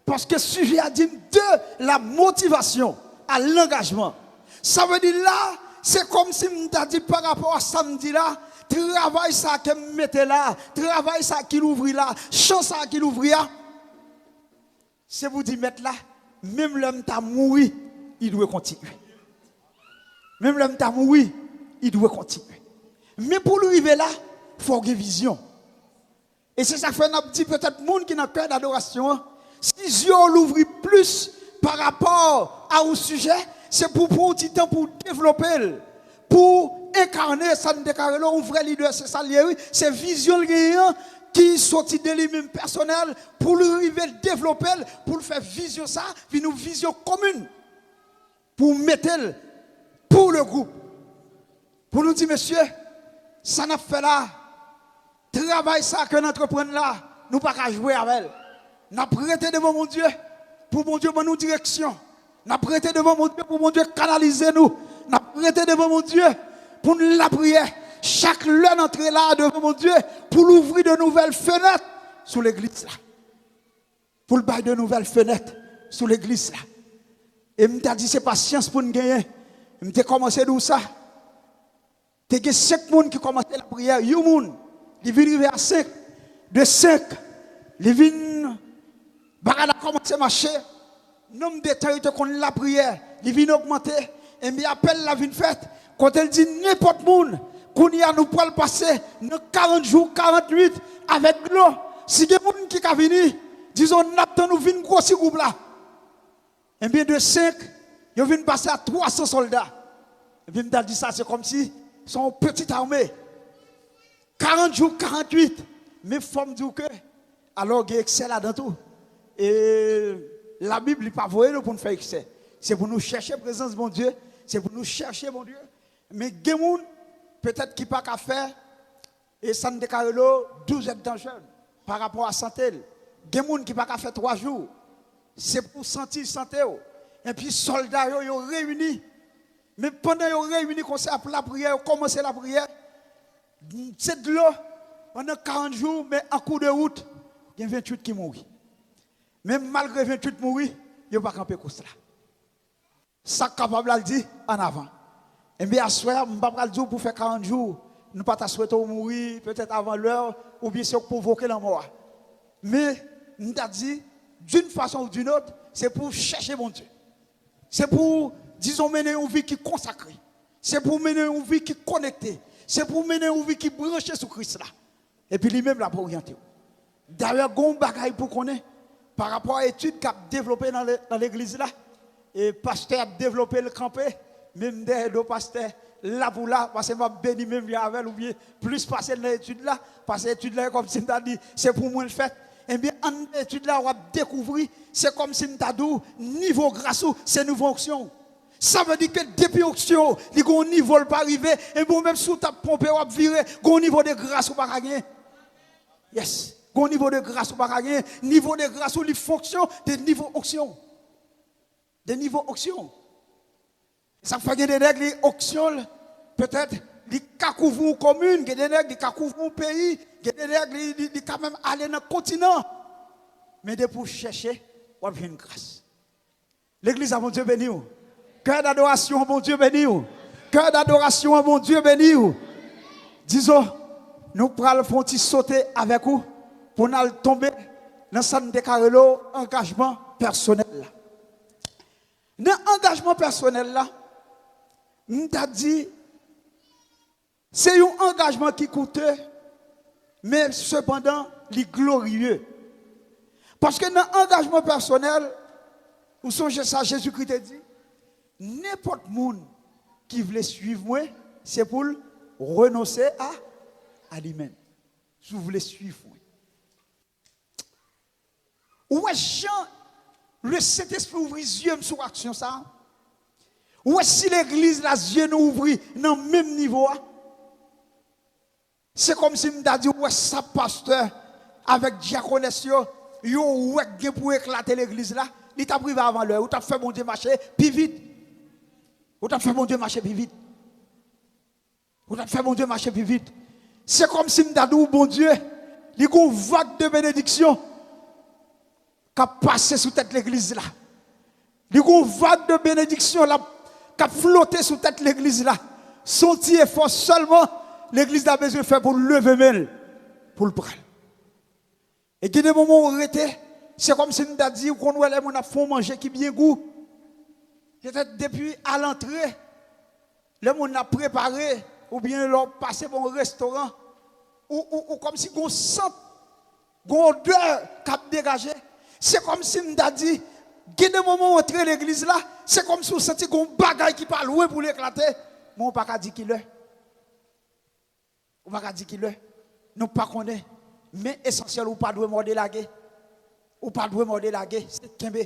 Parce que sujet a dit de la motivation à l'engagement. Ça veut dire là, c'est comme si je t'ai dit par rapport à samedi là, travail ça qui me mettait là, travail ça qui l'ouvrit là, chance ça qui l'ouvrit là. C'est vous dire mettre là, même l'homme t'a mouru, il doit continuer. Même l'homme t'a mouru, il doit continuer. Mais pour arriver là, il faut avoir vision. Et c'est ça que fait un petit peut-être monde qui n'a pas d'adoration. Si Dieu l'ouvre plus par rapport à un sujet, c'est pour prendre un petit temps pour développer, pour incarner ça, déclarer un vrai leader, c'est ça, c'est vision qui sortit de lui-même personnel pour arriver à développer, pour faire vision ça, puis une vision commune, pour mettre pour le groupe. Pour nous dire, monsieur, ça n'a fait là, travail ça que nous entreprenons là, nous ne pouvons pas jouer avec elle. Nous avons prêté devant mon Dieu, pour mon Dieu, pour nous direction. Nous avons prêté devant mon Dieu, pour mon Dieu, canaliser nous. Nous avons prêté devant mon Dieu, pour nous la prière. Chaque l'un d'entre là devant mon Dieu, pour l'ouvrir de nouvelles fenêtres sous l'église là. Pour le bail de nouvelles fenêtres sous l'église là. Et je me dit, c'est pas science pour nous gagner. Je me commencé d'où ça. Il y a 5 personnes qui commencent la prière. Il y a des gens qui viennent à 5. De 5, ils viennent commencer à marcher. Le nombre de temps qu'on la prière, ils viennent augmenter. Et ils appellent la vie faite. Quand elle dit n'importe monde, qu'on y a nous pour le passer, 40 jours, 48, avec l'eau. Si il y a des gens qui viennent, disons, Nathan nous vient gros groupe là. Et bien de 5, ils viennent passer à 300 soldats. Et puis, je dit ça, c'est comme si son petite armée. 40 jours, 48. Mais femmes disent que, alors il y a excès là-dedans tout. Et la Bible n'est pas vouée pour nous faire excès. C'est pour nous chercher la présence de mon Dieu. C'est pour nous chercher mon Dieu. Mais il y a des gens, peut-être qui n'ont pas qu'à faire, et ça ne décale 12 heures de jeûne par rapport à la santé. Il y a des gens qui n'ont pas qu'à faire 3 jours. C'est pour sentir santé. Et puis, les soldats, ils sont réunis. Mais pendant qu'ils sont réunis, comme ça, pour la prière, commencer la prière, c'est de l'eau, pendant 40 jours, mais en cours de route, il y a 28 qui mourent. Mais malgré 28 mourir, ils n'ont pas campé comme ça. Ça capable de le dire en avant. Et bien, à ce soir, je ne peux pas le dire pour faire 40 jours. Nous ne pouvons pas souhaiter mourir, peut-être avant l'heure, ou bien c'est pour provoquer la mort. Mais, nous avons dit, d'une façon ou d'une autre, c'est pour chercher mon Dieu. C'est pour, disons, mener une vie qui est consacrée. C'est pour mener une vie qui est connectée. C'est pour mener une vie qui est branchée sur Christ là. Et puis lui-même là pour orienter. D'ailleurs, il y a un bagage pour connaître par rapport à l'étude qu'a développé dans l'église là. Et le pasteur a développé le campé, même derrière le pasteur, là pour là, parce que m'a béni même avec ou bien plus passer dans l'étude là, parce que l'étude là, comme si on t'a dit, c'est pour moi le fait. Eh bien, en étude là, on va découvrir, c'est comme si on t'a dit, niveau grâce, c'est nouveau option. Ça veut dire que depuis l'option, il y a un niveau pas arrivé, et bon, même si tu as pompé ou viré, il y a un niveau de grâce ou pas gagner. Yes. Il y a un niveau de grâce ou pas gagner. Niveau de grâce ou les fonctions de niveau option. De niveau option. Ça fait des règles option, peut-être, qui couvrent une commune, des règles qui couvrent un pays, des règles qui quand même aller dans le continent. Mais de pour chercher, on a une grâce. L'église a mon Dieu béni. Cœur d'adoration à mon Dieu béni. Cœur d'adoration à mon Dieu béni. Disons, nous prenons sauter avec vous pour nous tomber dans ce engagement personnel. Dans l'engagement personnel, là, nous avons dit, c'est un engagement qui coûte, mais cependant, il est glorieux. Parce que dans l'engagement personnel, vous songez ça, Jésus-Christ a dit, n'importe monde qui veut suivre moi, c'est pour renoncer à lui-même. Si vous voulez suivre moi. Où est Jean, le Saint-Esprit ouvre les yeux sur l'action ça? Où est si l'église, les yeux nous ouvrent dans le même niveau? C'est comme si je dit, où est ça, pasteur, avec diaconesse, yo est pour éclater l'église là? Il t'a privé avant l'heure, ou t'a fait mon Dieu marcher plus vite. Ou t'a fait mon Dieu marcher plus vite. Ou t'a fait mon Dieu marcher plus vite. C'est comme si m'da dit, bon Dieu, il y a une vague de bénédiction qui a passé sous tête l'église là. Il y a une vague de bénédiction là, qui a flotté sous tête l'église là. Son petit effort seulement, l'église a besoin de faire pour lever mêle, pour le prendre. Et il y a des moments où on était, c'est comme si m'da dit, qu'on a fait manger qui bien goût. Peut-être depuis à l'entrée, le monde a préparé, ou bien leur passé bon restaurant, ou comme si on sent, on odeur qui a dégagé. C'est comme si on a dit, il y a des moments où on entre l'église là, c'est comme si on sentit qu'on bagaille qui parle loin pour l'éclater. Mais on ne peut pas dire qu'il est. On ne peut pas dire qu'il est. Nous ne pas connaître. Mais essentiel, on ne peut pas morder la guerre. On ne peut pas morder la guerre. C'est kembe.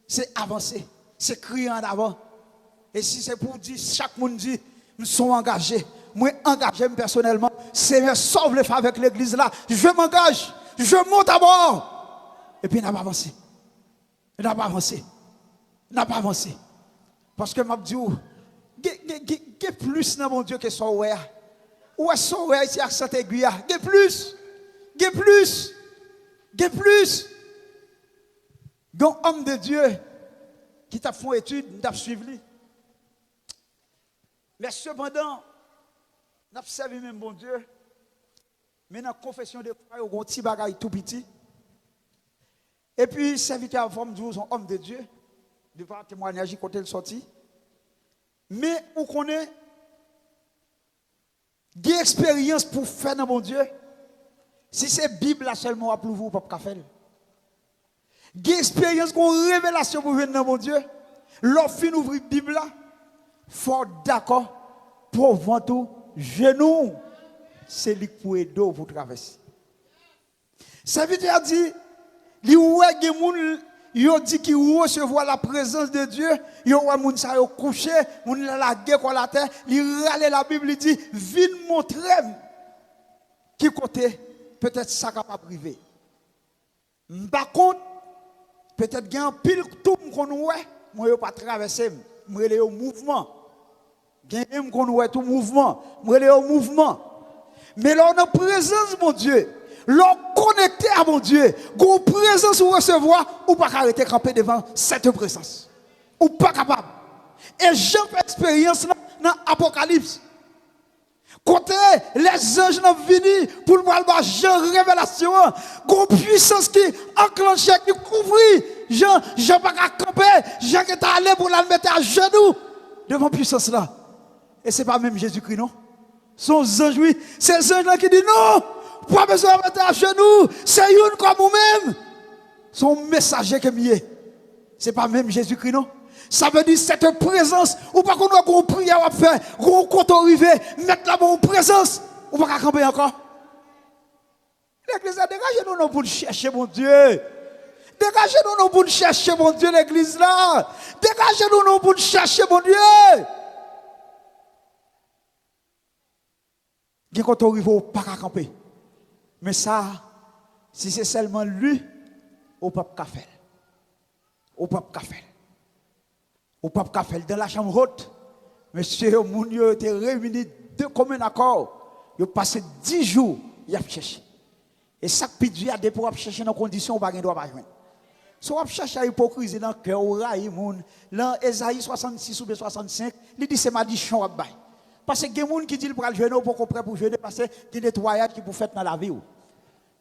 C'est avancer. C'est crier en avant. Et si c'est pour dire, chaque monde dit, nous sommes engagés. Moi, engagé personnellement. Seigneur, sauve les femmes avec l'église là. Je m'engage. Je monte à bord. Et puis, il n'a pas avancé. Il n'a pas avancé. Il n'a pas avancé. Parce que m'a dit, il y a plus dans mon Dieu que son ouais. Où est son ouais ici à Saint-Aiguille? Il y a plus. Il y a plus. Il y a plus. Donc, homme de Dieu qui t'a fait étude, t'a suivi. Mais cependant, n'a pas servi même bon Dieu. Mais dans la confession de foi, il y a un petit bagage tout petit. Et puis, serviteur en forme de son homme de Dieu, devant témoignage côté le sorti. Mais on connaît des expériences pour faire dans mon Dieu. Si c'est Bible là seulement pour vous, pas faire. Une expérience, une révélation pour venir dans mon Dieu. Lorsqu'on ouvre la Bible là, faut d'accord pour voir tout genou. C'est lui pour aider pour traverser. Ça veut dire li ouais gen moun yo dit qui recevoir la présence de Dieu, yo ouais moun sa yo couché, moun la guerre quoi la terre, li rale la Bible dit vinn montrer qui côté peut-être ça capable privé. Par contre peut-être gen pile tout qu'on ouais, moi yo pas traverser, moi le mouvement. Gen même qu'on ouais tout mouvement, moi le mouvement. Mais là on a présence mon Dieu. L'on connecté à mon Dieu, qu'on présence ou recevoir, ou pas arrêter camper devant cette présence. Ou pas capable. Et j'ai fait expérience dans l'Apocalypse. Côté les anges sont venus pour voir la révélation, qu'on puissance qui enclenché, qui couvrit, Jean pas camper, Jean qui est allé pour la mettre à genoux devant puissance là. Et c'est pas même Jésus-Christ non. Son ange oui, c'est les anges là qui dit non. Pas besoin de mettre à genoux, c'est une comme vous-même. Son messager que mieux. Ce n'est pas même Jésus-Christ, non? Ça veut dire cette présence, ou pas qu'on doit qu'on prie à faire, qu'on compte arriver, mettre là-bas en présence, ou pas camper encore. L'église a dégagé nous pour chercher mon Dieu. Dégagez nous pour chercher mon Dieu, l'église là. Dégagez nous pour chercher mon Dieu. Quand on arrive, on pas camper. Mais ça, si c'est seulement lui, au pape Café. Au pape Café. Au pape Café. Dans la chambre haute, monsieur Mounio était réuni de commun accord. Il a passé 10 jours, il a cherché. Et ça qui dit à des pour chercher dans conditions où il ne doit pas joindre. Si on cherche à hypocrisie dans le cœur, dans Esaïe 66 ou 65, il dit c'est ma dichon à bail. Parce que il y a des gens qui disent pour le jeûner, pour qu'on prêt pour jeûner, parce que il y a des nettoyages qui pour faire dans la vie.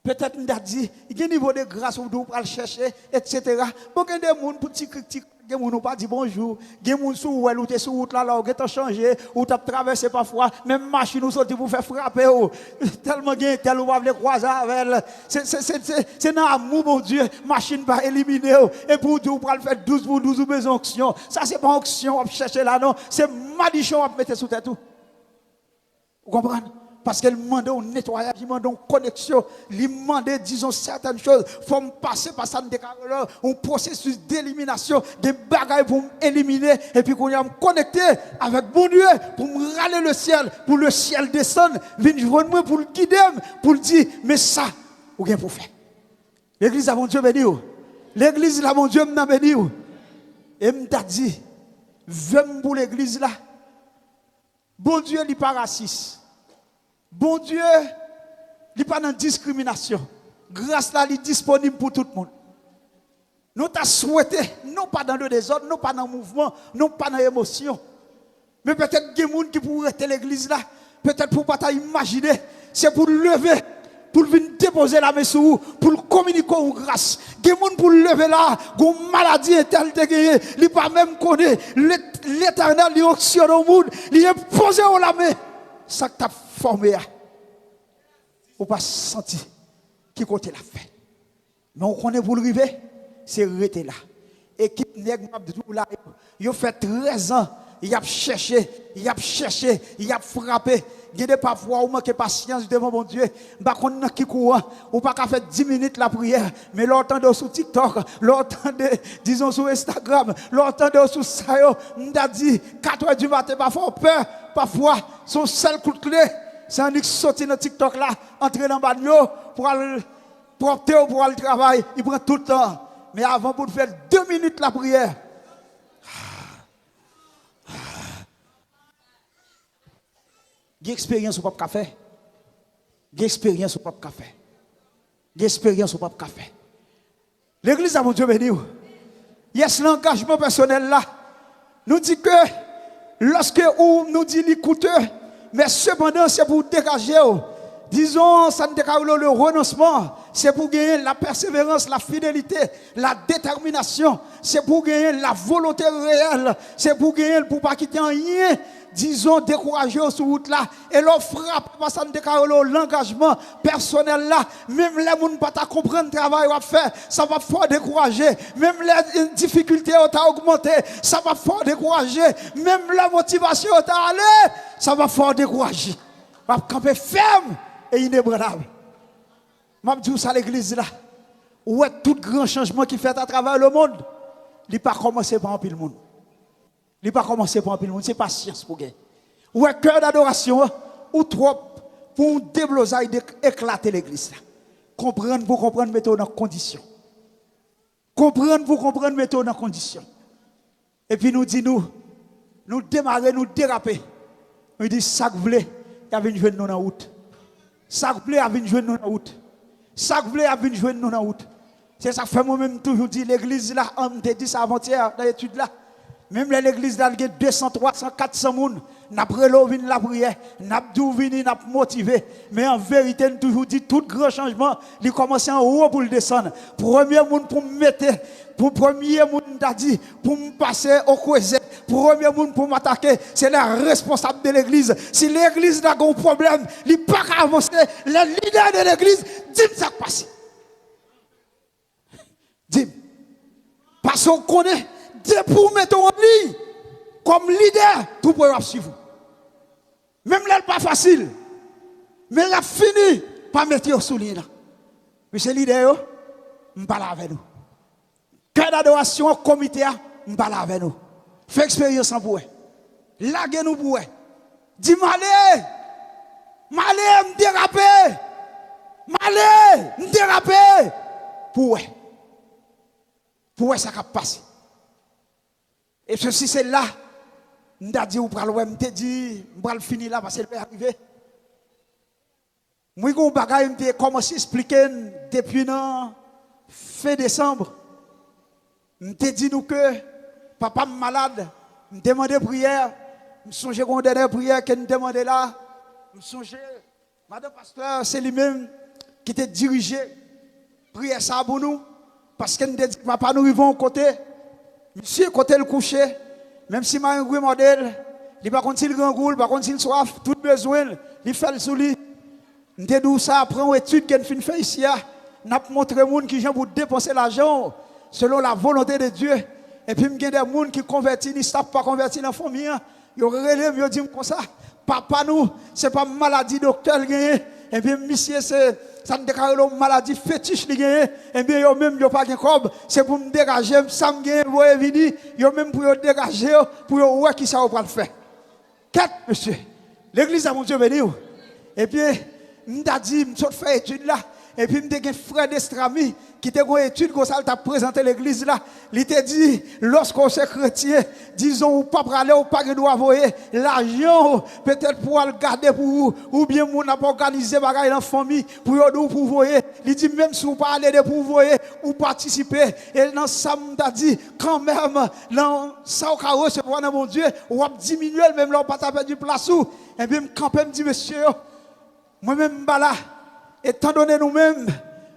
Peut-être qu'on a dit, il y a un niveau de grâce où pour le chercher, etc. Bon, il y a des gens qui critiquent, il y a des gens qui pas dit bonjour, il y a des gens qui sont ou tu sur route là, ou tu as changé, ou tu as traversé parfois, même machine ou sorti pour faire frapper. Tellement il y a tel ou pas les croiser avec. C'est dans l'amour, mon Dieu, machine pas éliminer. Et pour dire, pour le faire 12 pour 12 ou besoin d'onction. Ça, c'est pas onction, on va chercher là, non. C'est madichon, on va mettre sous tête tout. Vous comprenez? Parce qu'elle demande un nettoyage, il demande une connexion, il demande, disons, certaines choses. Il faut me passer par ça, un processus d'élimination, des bagailles pour m'éliminer, et puis qu'on y a me connecter avec mon Dieu, pour me râler le ciel, pour le ciel descendre, venir joindre moi, pour le guider, pour le dire, mais ça, ou bien pour faire. L'église a mon Dieu béni. L'église là, mon Dieu m'a béni. Et m'a dit, venez pour l'église là. Bon Dieu, il n'est pas raciste. Bon Dieu, il n'est pas dans discrimination. Grâce là, il est disponible pour tout le monde. Nous t'as souhaité, non pas dans le désordre, non pas dans le mouvement, non pas dans l'émotion. Mais peut-être qu'il y a des gens qui pourraient être l'église là. Peut-être pour ne pas imaginer. C'est pour lever, pour venir déposer la main sur vous, pour communiquer en grâce. Il y a des gens pour lever là, une maladie telle que il n'est pas même connu. L'éternel, il auctionne au monde, il est posé en la main. Ça que tu as formé, ou pas senti qui côté la fait. Mais on connaît pour le river, c'est rester là. Équipe nègre là, il a fait 13 ans, il a cherché, il a frappé. Il y a parfois où manque patience devant mon Dieu. Par contre, qui courant, ou pas qu'à faire 10 minutes la prière, mais l'entendre sur TikTok, l'entendre, disons, sur Instagram, l'entendre sur ça, on a dit, 4 heures du matin, parfois, peur, parfois, son seul coup de clé, c'est un qui sorti dans TikTok là, entrer dans le bagnole, pour aller, opter pour aller travail, il prend tout le temps. Mais avant, pour faire 2 minutes la prière, il y a expérience au pape café. Il y a expérience au pape café. Il y a expérience au pape café. L'église a mon Dieu béni. Il y a l'engagement personnel là. Nous dit que lorsque nous dit l'écouteur, mais cependant c'est pour dégager. Disons, ça ne décale le renoncement. c'est pour gagner la persévérance, la fidélité, la détermination, c'est pour gagner la volonté réelle, c'est pour gagner pour pas quitter rien, disons décourager sur route là et leur frappe parce que l'engagement personnel là, même les gens pas comprendre le travail va faire, ça va fort décourager, même les difficultés ont augmenté, ça va fort décourager, même la motivation ont allé, ça va fort décourager. Va camper ferme et inébranlable. Je dis ça à l'église là. Où est tout grand changement qui fait à travers le monde? Il n'a pas commencé par un pile monde. Il n'a pas commencé par un pile monde. C'est patience pour gagner. Où est cœur d'adoration? Ou trop pour débloser éclater l'église là. Comprendre pour comprendre, mettez dans condition. Comprendre pour comprendre, mettez dans condition. Et puis nous disons, nous démarrer, nous déraper. Nous disons, ça que vous voulez, il y a une jeune non en route. Ça que vous voulez, il y a une jeune non en route. Ça que vous voulez, il y a une jeune non en route. C'est ça que fait moi-même toujours dire, l'église là, on me dit ça avant-hier dans l'étude là. Même l'église là, il y a 200, 300, 400 personnes. N'a pas la prière, n'a pas vini, n'a pas motivé. Mais en vérité, nous toujours dit, tout grand changement, il commence en haut pour le descendre. Premier monde pour me mettre, pour premier monde t'a dit, pour me passer au croisé. Premier monde pour m'attaquer, c'est le responsable de l'église. Si l'église a un problème, il n'est pas qu'à avancer. Le leader de l'église, dis-moi ça qui passe. Dis-moi. Parce qu'on connaît, pour mettre en ligne, comme leader, tout peut suivre. Même là, pas facile. Mais il a fini par mettre au soulier. Monsieur le leader, je parle avec nous. Cœur d'adoration, comité, je parle avec nous. Fais expérience en vous. Laguez-nous pour vous. Dis-moi, m'allez, me déraper. M'allez, me déraper. Pour vous. Pour vous, ça va passer. Et ceci, c'est là. Je dit, ou pral me dit, je finir là parce que va arriver. Moi, je vais commencer à expliquer depuis fin décembre. Je dit nous que papa est malade, je demandé prière, je songeais à une dernière prière que je demandais là. Je songeais, madame pasteur, c'est lui-même qui t'a dirigé prière ça pour nous. Parce que nous dit, papa, nous vivons côté. Monsieur, côté le coucher. Même si je suis un gros modèle, il ne va pas s'il grand goût, par contre s'il soif, tout besoin, il fait le sous lui. Nous dit ça après une étude qu'on fait ici, nous avons montré aux gens qui ont dépenser l'argent selon la volonté de Dieu. Et puis il y a des gens qui convertissent, ils ne savent pas convertir dans la famille. Ils relèvent, ils disent comme ça, papa nous, ce n'est pas maladie docteur gagné. Et puis monsieur, ça me déclare une maladie fétiche li gagné. Et bien yo même yo pas gen cob, c'est pour me dégager, ça me gagné voye venir, yo même pour yo dégager pour yo ouais qui ça va le faire. Quatre monsieur. L'église a mon Dieu béni. Et puis m'ta dit m'sot faire étude là. Et puis m'te gen frère d'Estrami qui te gon étude comme ça t'a présenté l'église là. Il te dit lorsqu'on est chrétien, disons ou pas aller ou pas doit envoyer l'argent peut-être pour le garder pour vous ou bien mon n'a pas organisé bagaille dans famille pour yo pour voyer. Il dit même si vous pas aller de pour voyer ou participer et dans ça m'ta dit quand même dans ça au cas recevoir dans mon Dieu ou va diminuer même là pas taper du place ou et bien me camper me dit monsieur moi même là étant donné nous-mêmes,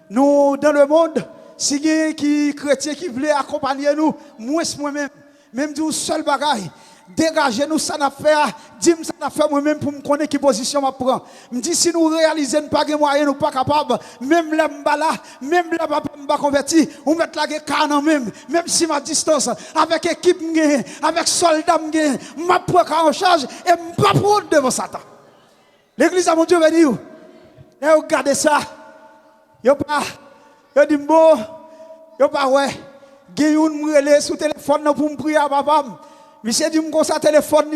nous dans le monde, si il y a qui chrétien qui voulait accompagner nous, moi-même, même du seul bagaille, dégagez nous ça n'a fait, dis-moi ça n'a fait moi-même pour me connaître quelle position je prends. Me dit si nous réalisons pas de moyens, nous pas capable, même là m'bala, même là pas converti, on met la guerre même si ma distance avec équipe avec soldats m'a prend en charge et m'pas prendre devant Satan. L'église à mon Dieu va dire et regardez ça. Yo pas yo dit bon, yo pas ouais. Gen yon m'rele sous téléphone pour me prier à papa. Monsieur dit me comme ça téléphone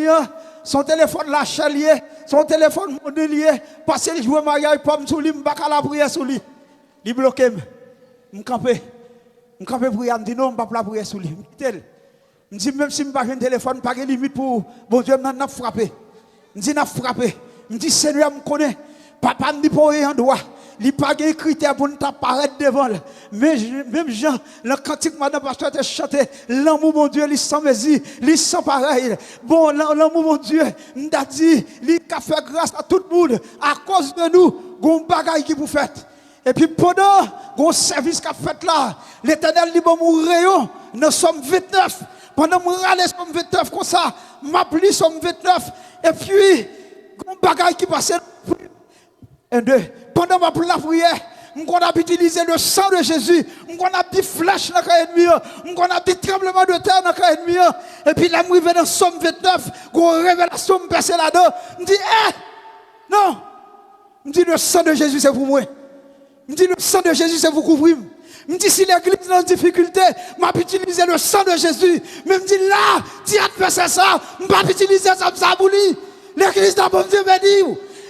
son téléphone la chalier, son téléphone modélier parce qu'il joue mariage pomme sous lui, m'pa la prière sous lui. Il bloqué me camper prier, me dit non, m'pa la prière sous lui. Me dit même si m'pa un téléphone pas de limite pour bon Dieu n'a frappé. Me dit n'a frappé. Me dit Seigneur me connaît. Papa me dit pour rien droit. Il n'y a pas de critères pour nous apparaître devant. Mais même Jean, le cantique, madame pasteur, te chanté. L'amour, mon Dieu, il sans mesure, il sans pareil. Bon, l'amour, mon Dieu, nous a dit, il a fait grâce à tout le monde. À cause de nous, il y a un bagage qui vous fait. Et puis pendant le service qu'a fait là, l'Éternel dit bon mourir, nous sommes 29. Pendant que je râle, sommes 29 comme ça, m'appli sommes 29. Et puis, un bagage qui passait. Un, deux. Pendant la prière, on a utilisé le sang de Jésus. On a dit flèche dans le ennemi. On a dit tremblement de terre dans le ennemi. Et puis là, je vais dans Somme 29, une révélation me passe là-dedans. Je dis, non. Je dis, le sang de Jésus, c'est pour moi. Je dis, le sang de Jésus, c'est pour couvrir. Je me dis, si l'église est en difficulté, je vais utiliser le sang de Jésus. Mais je me dis, là, tu as fait ça, je vais utiliser ça pour lui. L'église de bon Dieu m'a dit,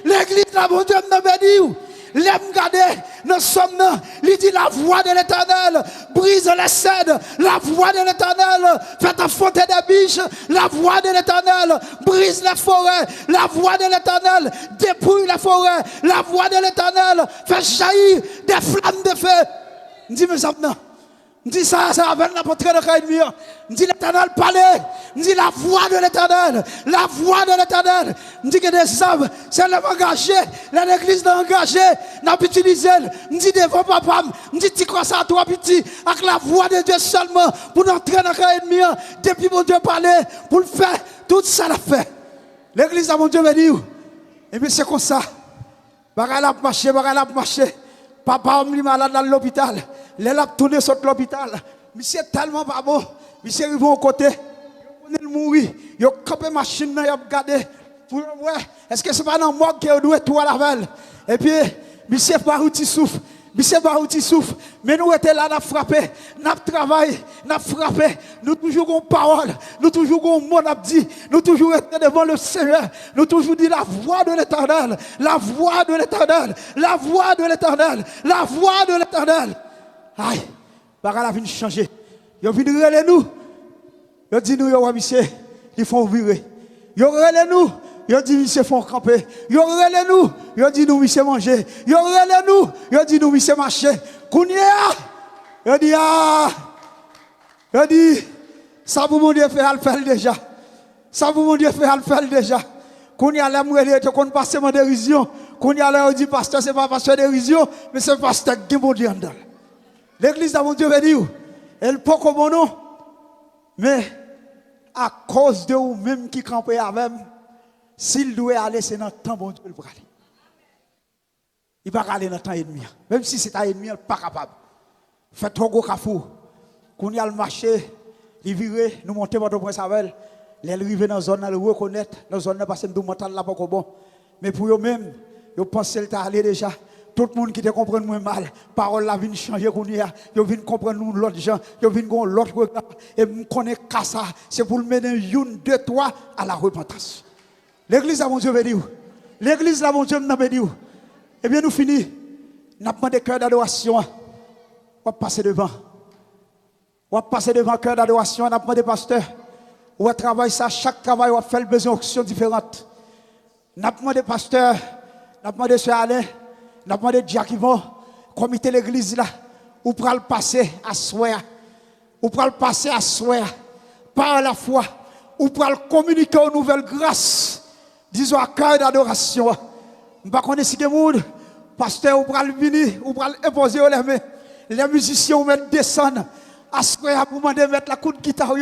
l'église de bon Dieu m'a dit, l'aime garder, nous sommes là, il dit la voix de l'Éternel, brise les cèdres, la voix de l'Éternel, fait affronter des biches, la voix de l'Éternel, brise les forêts, la voix de l'Éternel, dépouille les forêts, la voix de l'Éternel, fait jaillir des flammes de feu. Je dis, mes amis, je dis ça avec la portrait de l'ennemi. Je dis l'Éternel parler. Je dis la voix de l'Éternel. La voix de l'Éternel. Je dis que des hommes, c'est l'homme engagé. L'église est engagée. N'a pas utilisé. Je dis devant papa. Je dis tu crois ça à toi petit. Avec la voix de Dieu seulement. Pour entrer dans l'ennemi. Depuis mon Dieu parler. Pour le faire. Tout ça l'a fait. L'église a mon Dieu me dit. Et bien c'est comme ça. Bagal a marché. Papa est malade dans l'hôpital. Les a tourné sur l'hôpital. Monsieur est tellement pas bon. Monsieur arrive au côté. Il mourir. Il a campé machine, il a gardé. Est-ce que c'est pas dans le morgue qu'il doit tout à la veille? Et puis, monsieur Barouti souffre. Monsieur Barouti souffre. Mais nous étions là, nous avons frappé. Nous avons travaillé. Nous avons frappé. Nous toujours avons parole. Nous toujours avons mot à dire. Nous toujours été devant le Seigneur. Nous toujours dit la voix de l'Éternel. La voix de l'Éternel. La voix de l'Éternel. La voix de l'Éternel. Aïe. Bagal a venu changer. Ils ont venu relayer nous. Ils ont dit nous, monsieur, ils font virer. Ils ont relayer nous. Ils ont dit, monsieur, font camper. Ils ont relayer nous. Ils ont dit, nous, monsieur, manger. Ils ont relayer nous. Ils ont dit, nous, monsieur, marcher. Kounia. Ils ont dit, Ils ont dit, ça vous mon Dieu fait, elle fait déjà. Ça vous mon Dieu fait, elle fait déjà. Kounia, l'aime relayer, tu connais pas seulement dérision. Kounia, l'aime dit, pasteur, c'est pas pasteur dérision, mais c'est pasteur qui mon Dieu en donne. L'église de mon Dieu veut dire, elle peut comme mon nom, mais à cause de vous-même qui campez avec, s'il doit aller, c'est dans le temps bon Dieu le aller. Il va aller dans le temps ennemi. Même si c'est un ennemi, il n'est pas capable. Faites trop gros cafou. Quand il y a le marché, il vire, nous montons votre prince avec elle. Elle arrive dans la zone, elle reconnaît, dans la zone, parce que nous montons là pas bon. Mais pour eux-mêmes, ils pensent qu'elle est allée déjà. Tout le monde qui te comprend moins mal, parole la vient changer qu'on y a, yo vient comprendre nous l'autre gens, yo vient gon l'autre regard et me connaît qu'à ça, c'est pour le mener une, deux, trois à la repentance. L'église a mon Dieu veut dire. L'église là mon Dieu n'a veut dire. Eh bien nous finissons. N'a pas de cœur d'adoration. On va passer devant. On va passer devant cœur d'adoration, n'a pas de pasteur. On va travailler ça, chaque travail on va faire besoin d'options différentes. N'a pas de pasteur, n'a pas de sœur Alain. N'a pas de Dieu qui vont, comité l'église là, ou pour le passer à soi, ou pour le passer à soi, par la foi, ou pour le communiquer aux nouvelles grâces, disons à cœur d'adoration. Je ne sais pas si quelqu'un monde, pasteur, ou pour le venir, ou pour imposer les mains, les musiciens ou mettre descendre, à soi, pour demander mettre la coup de guitare.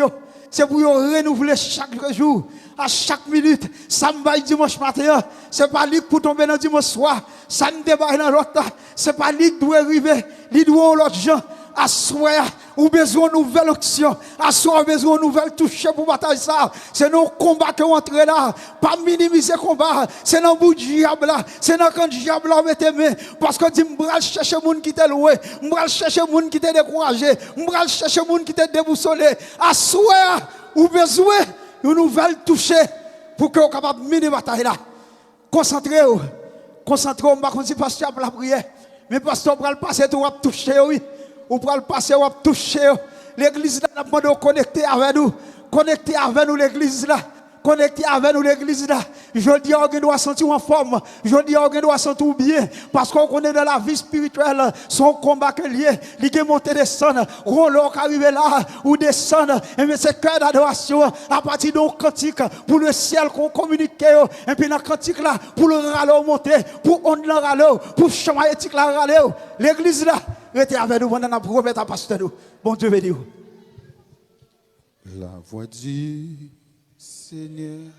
C'est pour renouveler chaque jour, à chaque minute. Samba dimanche matin, c'est pas lui pour tomber dans dimanche soir. Ça ne débarque dans l'autre. C'est pas lui qui doit arriver, lui doit l'autre gens. À soir, ou besoin de nouvelles options. À soir, besoin de nouvelles touches pour bataille ça. C'est nos combats qui ont entré là. Pas minimiser le combat. C'est dans le bout du diable là. C'est dans quand le diable là met tes mains. Parce que dit, m'bral chercher les gens qui t'ont loué. M'bral chercher les gens qui t'ont découragé. M'bral chercher les gens qui t'ont déboussolé. À soir, ou besoin de nouvelles touches pour que vous soyez capable de mener la bataille là. Concentrez-vous. Concentrez-vous. Je ne sais pas si pasteur pour la prière. Mais pasteur pour le passer, tu vas toucher, oui. Ou pour le passer, on va toucher. L'église là, nous demandons de connecter avec nous. Connecter avec nous, l'église là. connecté avec nous l'église là. Je dis on doit sentir en forme. Je dis on doit sentir bien parce qu'on est dans la vie spirituelle, son combat que lié, il monter descendre, rôle arriver là ou descendre et mais c'est cœur d'adoration à partir d'un cantique pour le ciel qu'on communique et puis dans cantique là pour le râler monter, pour on le râler, pour chamaïtique la râler. L'église là, restez avec nous pendant la prophète à pasteur nous. Bon Dieu béni. La voix du Seigneur.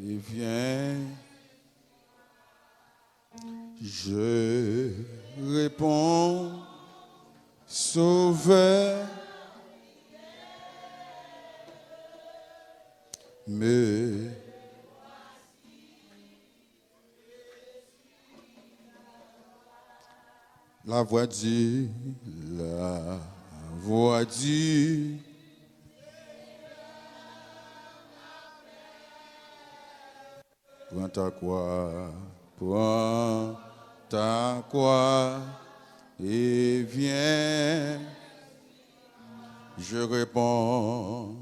Il vient, je réponds, Sauveur, mais la voix du prends ta croix et viens. Je réponds,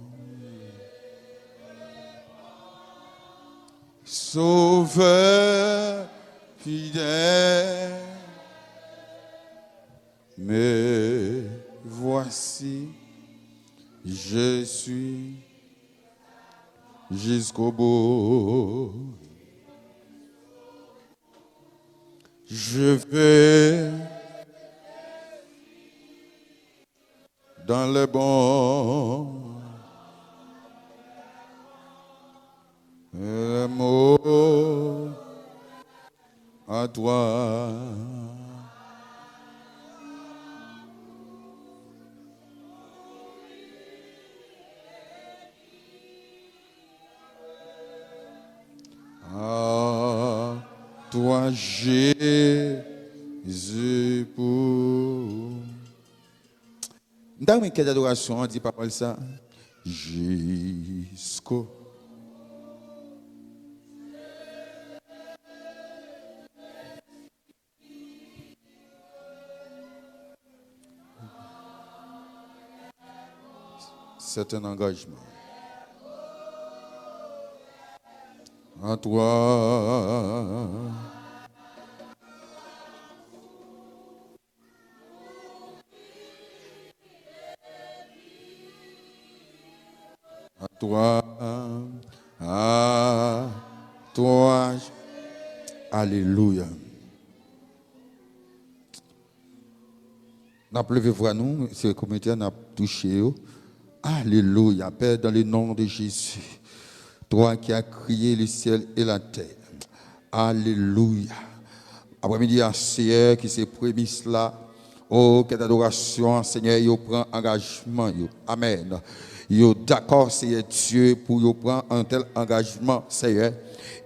Sauveur fidèle, me voici, je suis jusqu'au bout. Je vais dans le bon mot à toi. À toi, Jésus, pour. Dans quelle adoration on dit pas ça? Jusqu'au. C'est un engagement. À toi. À toi. À toi. Alléluia. N'a pas levé voir nous, c'est comme on a touché. Alléluia. Père, dans le nom de Jésus. Toi qui as créé le ciel et la terre. Alléluia. Après-midi, Seigneur, qui s'est promis là. Oh, quelle adoration, Seigneur, il prend engagement. Amen. Yo d'accord, Seigneur Dieu, pour yo prendre un tel engagement, Seigneur.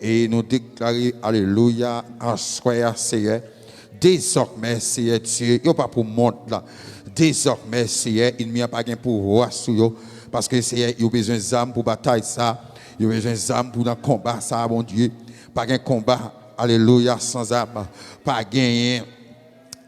Et nous déclarer, Alléluia, en soi, Seigneur. Désormais, Seigneur Dieu, il n'y a pas pour monde là. Désormais, Seigneur, il n'y a pas de pouvoir sur eux. Parce que Seigneur, il y a besoin d'âmes pour bataille ça. Il y a besoin d'âmes pour le combat ça, mon Dieu. Pas de combat, Alléluia, sans âme. Pas gagner.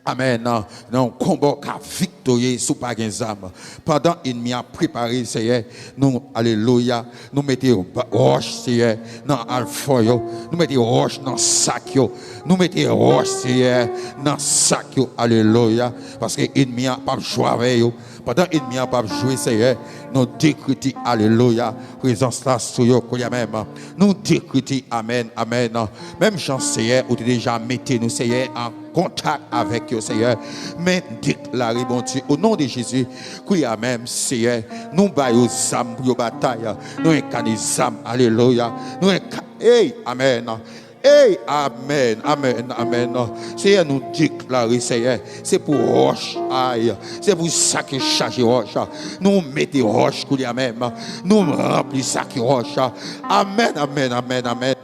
Amen. Non, combat qui a victorieux sous pas de âme. Pendant l'ennemi a préparé, Seigneur, nous, Alléluia, nous mettons roche, Seigneur, dans alpha, nous mettons roche dans sac, nous mettons roche, Seigneur, dans sac, Alléluia, parce que l'ennemi a pas joué avec eux. Pendant l'ennemi a pas joué, Seigneur, nous décrétons, Alléluia, présence là sur eux, même. Nous décrétons, Amen, Amen. Même chance, Seigneur, où tu déjà mettez nous, Seigneur, en contact avec eux, Seigneur. Mais déclarez, bon Dieu, au nom de Jésus, qu'il a même, Seigneur, nous baillons âmes pour la bataille. Nous incarnons âmes, Alléluia. Nous incarnons, hey, Amen. Hey, Amen, Amen, Amen. Seigneur, nous déclarer, Seigneur, c'est pour roche, aïe, c'est pour ça que charge roche. Nous mettons roche, qu'il y a même. Nous remplissons ça qui roche. Amen, Amen, Amen, Amen.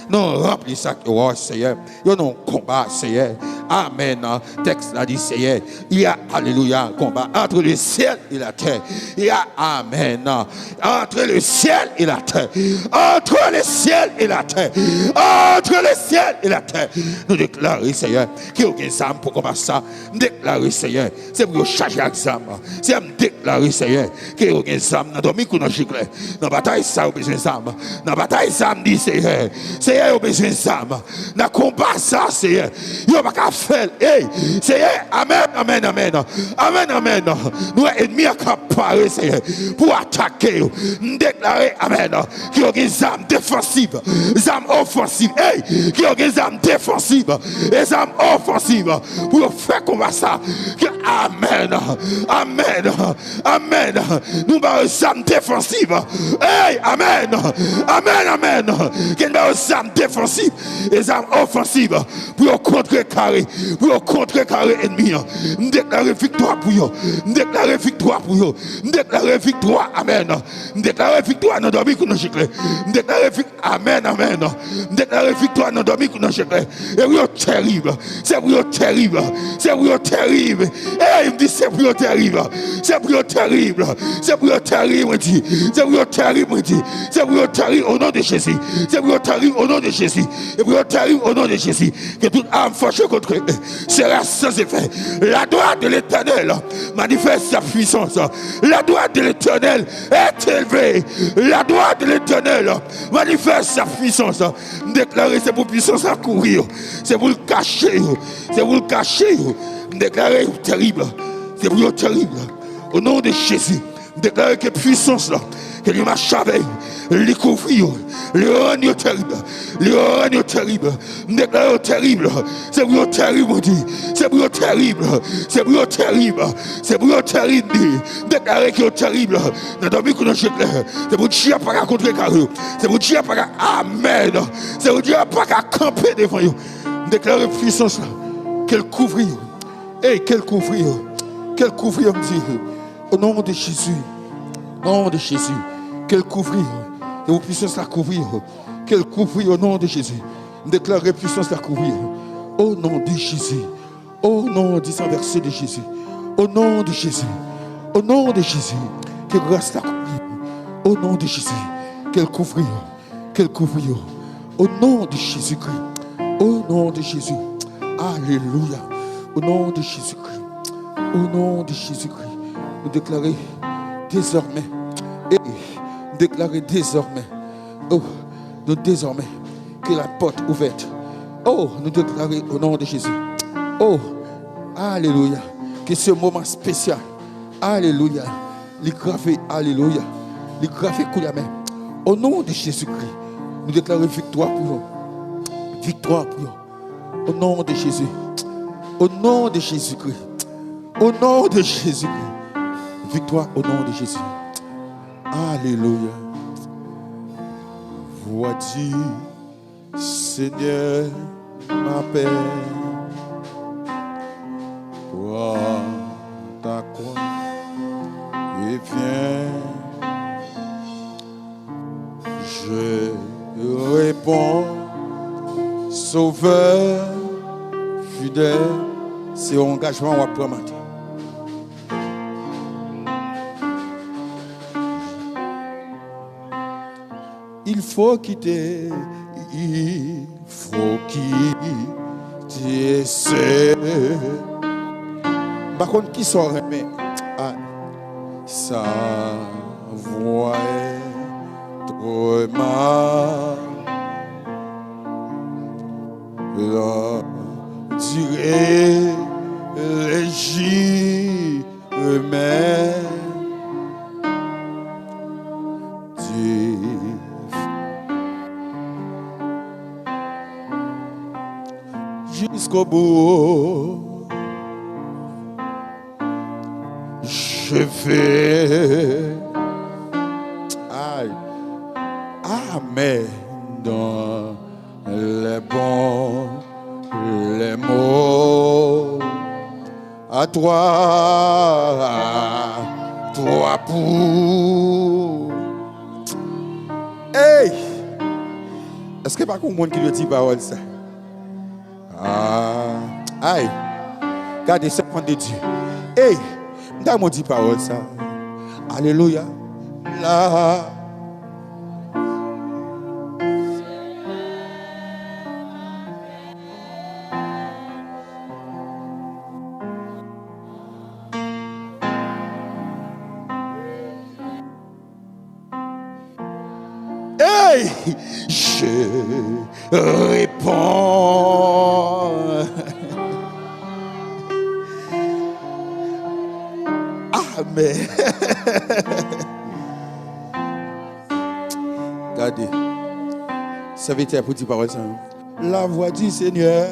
Nous remplissons ça qui roche, Seigneur. Nous avons combat, Seigneur. Amen. Texte a dit, Seigneur, il y a, Alléluia, un combat entre le ciel et la terre. Il y a, Amen, entre le ciel et la terre. Entre le ciel et la terre. Entre entre le ciel et la terre. Nous déclarons, Seigneur, qu'il y a des âmes pour commencer ça. Nous déclarons, Seigneur, c'est pour charger l'examen. C'est pour déclarer, Seigneur, qu'il y a des âmes dans le domaine qu'on a chicle. Dans la bataille, ça, on a besoin d'âmes. Dans la bataille, ça, me dit, Seigneur, Seigneur, on a besoin d'âmes. Dans le combat, ça, Seigneur, il n'y a pas qu'à faire. Hey, Seigneur, amen, amen, amen. Amen, amen. Nous, ennemis, à préparer, Seigneur, pour attaquer. Nous déclarons, amen, qu'il y a des âmes défensives, des âmes offensives. Hey, qu'il y a des âmes défensives, des âmes offensives. Pour faire combat ça. Amen, amen, amen. Nous avons des âmes défensives. Hey, amen, amen, amen. Qu'il y a des âmes défensives, des âmes offensives. Pour contrecarrer, ennemi. Nous déclarons victoire pour eux. Nous déclarons victoire pour eux. Nous déclarons victoire, amen. Nous déclarons victoire dans le domaine que nous chicle. Nous déclarons victoire, amen, amen. Nous déclarons victoire dans le domaine que nous chicle. Et oui, terrible. C'est pour eux terrible. C'est pour eux terrible. Et il me dit, c'est pour eux terrible. C'est pour eux terrible. C'est pour eux terrible, dit. C'est pour eux terrible, dit. C'est pour eux terrible au nom de Jésus. C'est pour eux terrible au nom de Jésus. Et pour eux terrible au nom de Jésus. Que toute âme fâchée contre eux sera sans effet. La droite de l'Éternel manifeste sa puissance. La droite de l'Éternel est élevée. La droite de l'Éternel manifeste sa puissance. Déclarer, c'est pour puissance à courir. C'est pour le cacher. C'est pour le cacher. Déclarer terrible. C'est pour le terrible. Au nom de Jésus. Déclarer que puissance là. Que les marches avec. Les couvrir. Les rendre terrible. Les rendre terrible. Déclarer terrible. C'est pour le terrible. C'est pour le terrible. C'est pour le terrible. C'est pour le terrible. Déclarer que terrible. Dans le que nous c'est pour Dieu pas qu'à contrecarrer. C'est pour Dieu pas qu'à amen. C'est pour Dieu pas qu'à camper devant vous. Déclarer puissance là. Qu'elle couvre. Et qu'elle couvre. Qu'elle couvre, me dit. Au nom de Jésus. Au nom de Jésus. Qu'elle couvre. Que vos puissances la couvrir. Qu'elle couvre au nom de Jésus. Déclarer puissance la couvrir. Au nom de Jésus. Au nom du sang versé de Jésus. Au nom de Jésus. Au nom de Jésus. Que grâce la couvrir. Au nom de Jésus. Qu'elle couvre. Qu'elle couvre. Au nom de Jésus-Christ. Au nom de Jésus. Alléluia. Au nom de Jésus-Christ. Au nom de Jésus-Christ. Nous déclarer désormais. Et déclarer désormais. Oh, nous désormais que la porte ouverte. Oh, nous déclarer au nom de Jésus. Oh, alléluia. Que ce moment spécial. Alléluia. Les gravé, alléluia. Les gravé coup la main. Au nom de Jésus-Christ. Nous déclarons victoire pour nous. Victoire pour nous. Au nom de Jésus. Au nom de Jésus-Christ. Au nom de Jésus-Christ. Victoire au nom de Jésus. Alléluia. Voici, Seigneur, ma paix. Prends ta croix et viens. Je réponds, Sauveur, fidèle. C'est un engagement à prendre. Il faut quitter, c'est. Par contre, qui s'en remet? Ah, sa voix est trop mal. Là, dirait légit, mais. Jusqu'au bout, je fais amen dans les bons, les mots. À toi, toi pour. Hey! Est-ce que pas qu'on monde qui lui dit parole ça? Aïe, gardez ce point de Dieu. Hey, m'd'a dit parole ça. Alléluia. Là. réponds. Amen. Regardez. Serviteur pour dire parole ça. La voix du Seigneur.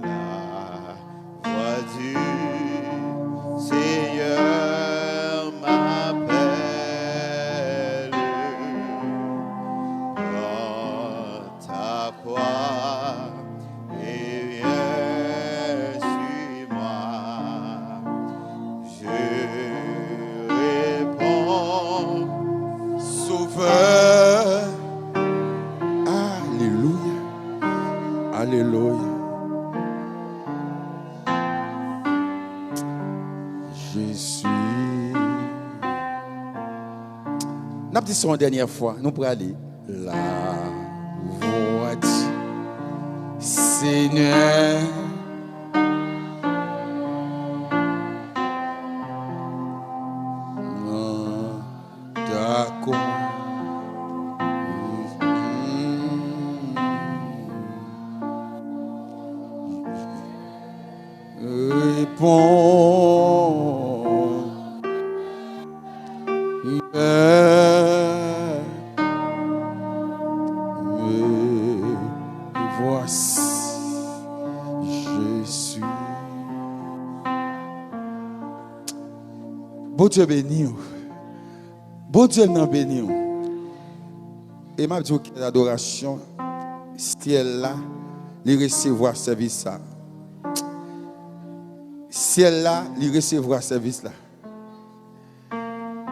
La voix du Seigneur m'appelle. Dans ta croix et viens suis-moi. Je réponds. Sauveur. Alléluia. Alléluia. Je suis. Nous avons dit ça une dernière fois. Nous pourrons aller. La voix du Seigneur. D'accord. Réponds. Me voici, je suis. Bon Dieu béni. Bon Dieu nous béni. Et m'a dit que l'adoration, si elle là, il recevoir service ça. Si elle là, il recevra service là.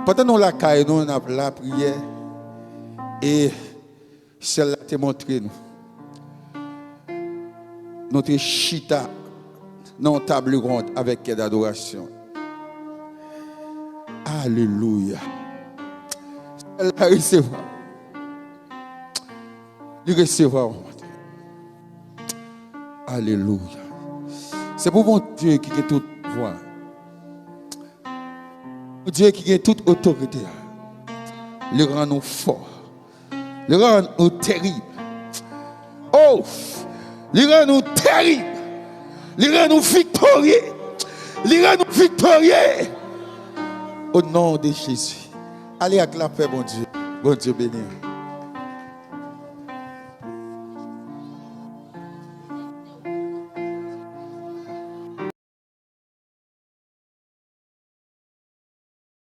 Pendant nous la caille, nous avons la prière et celle-là te montré nous. Notre chita dans une table ronde avec quai d'adoration. Alléluia. Elle recevra. Il recevra. Alléluia. C'est pour mon Dieu qui a toute voix. Mon Dieu qui a toute autorité. Le rend nous forts. Le rend nous terribles. Oh! Le rend nous terribles. Le rend nous victorieux. Le rend nous victorieux. Au nom de Jésus. Allez acclamer, mon Dieu. Bon Dieu béni.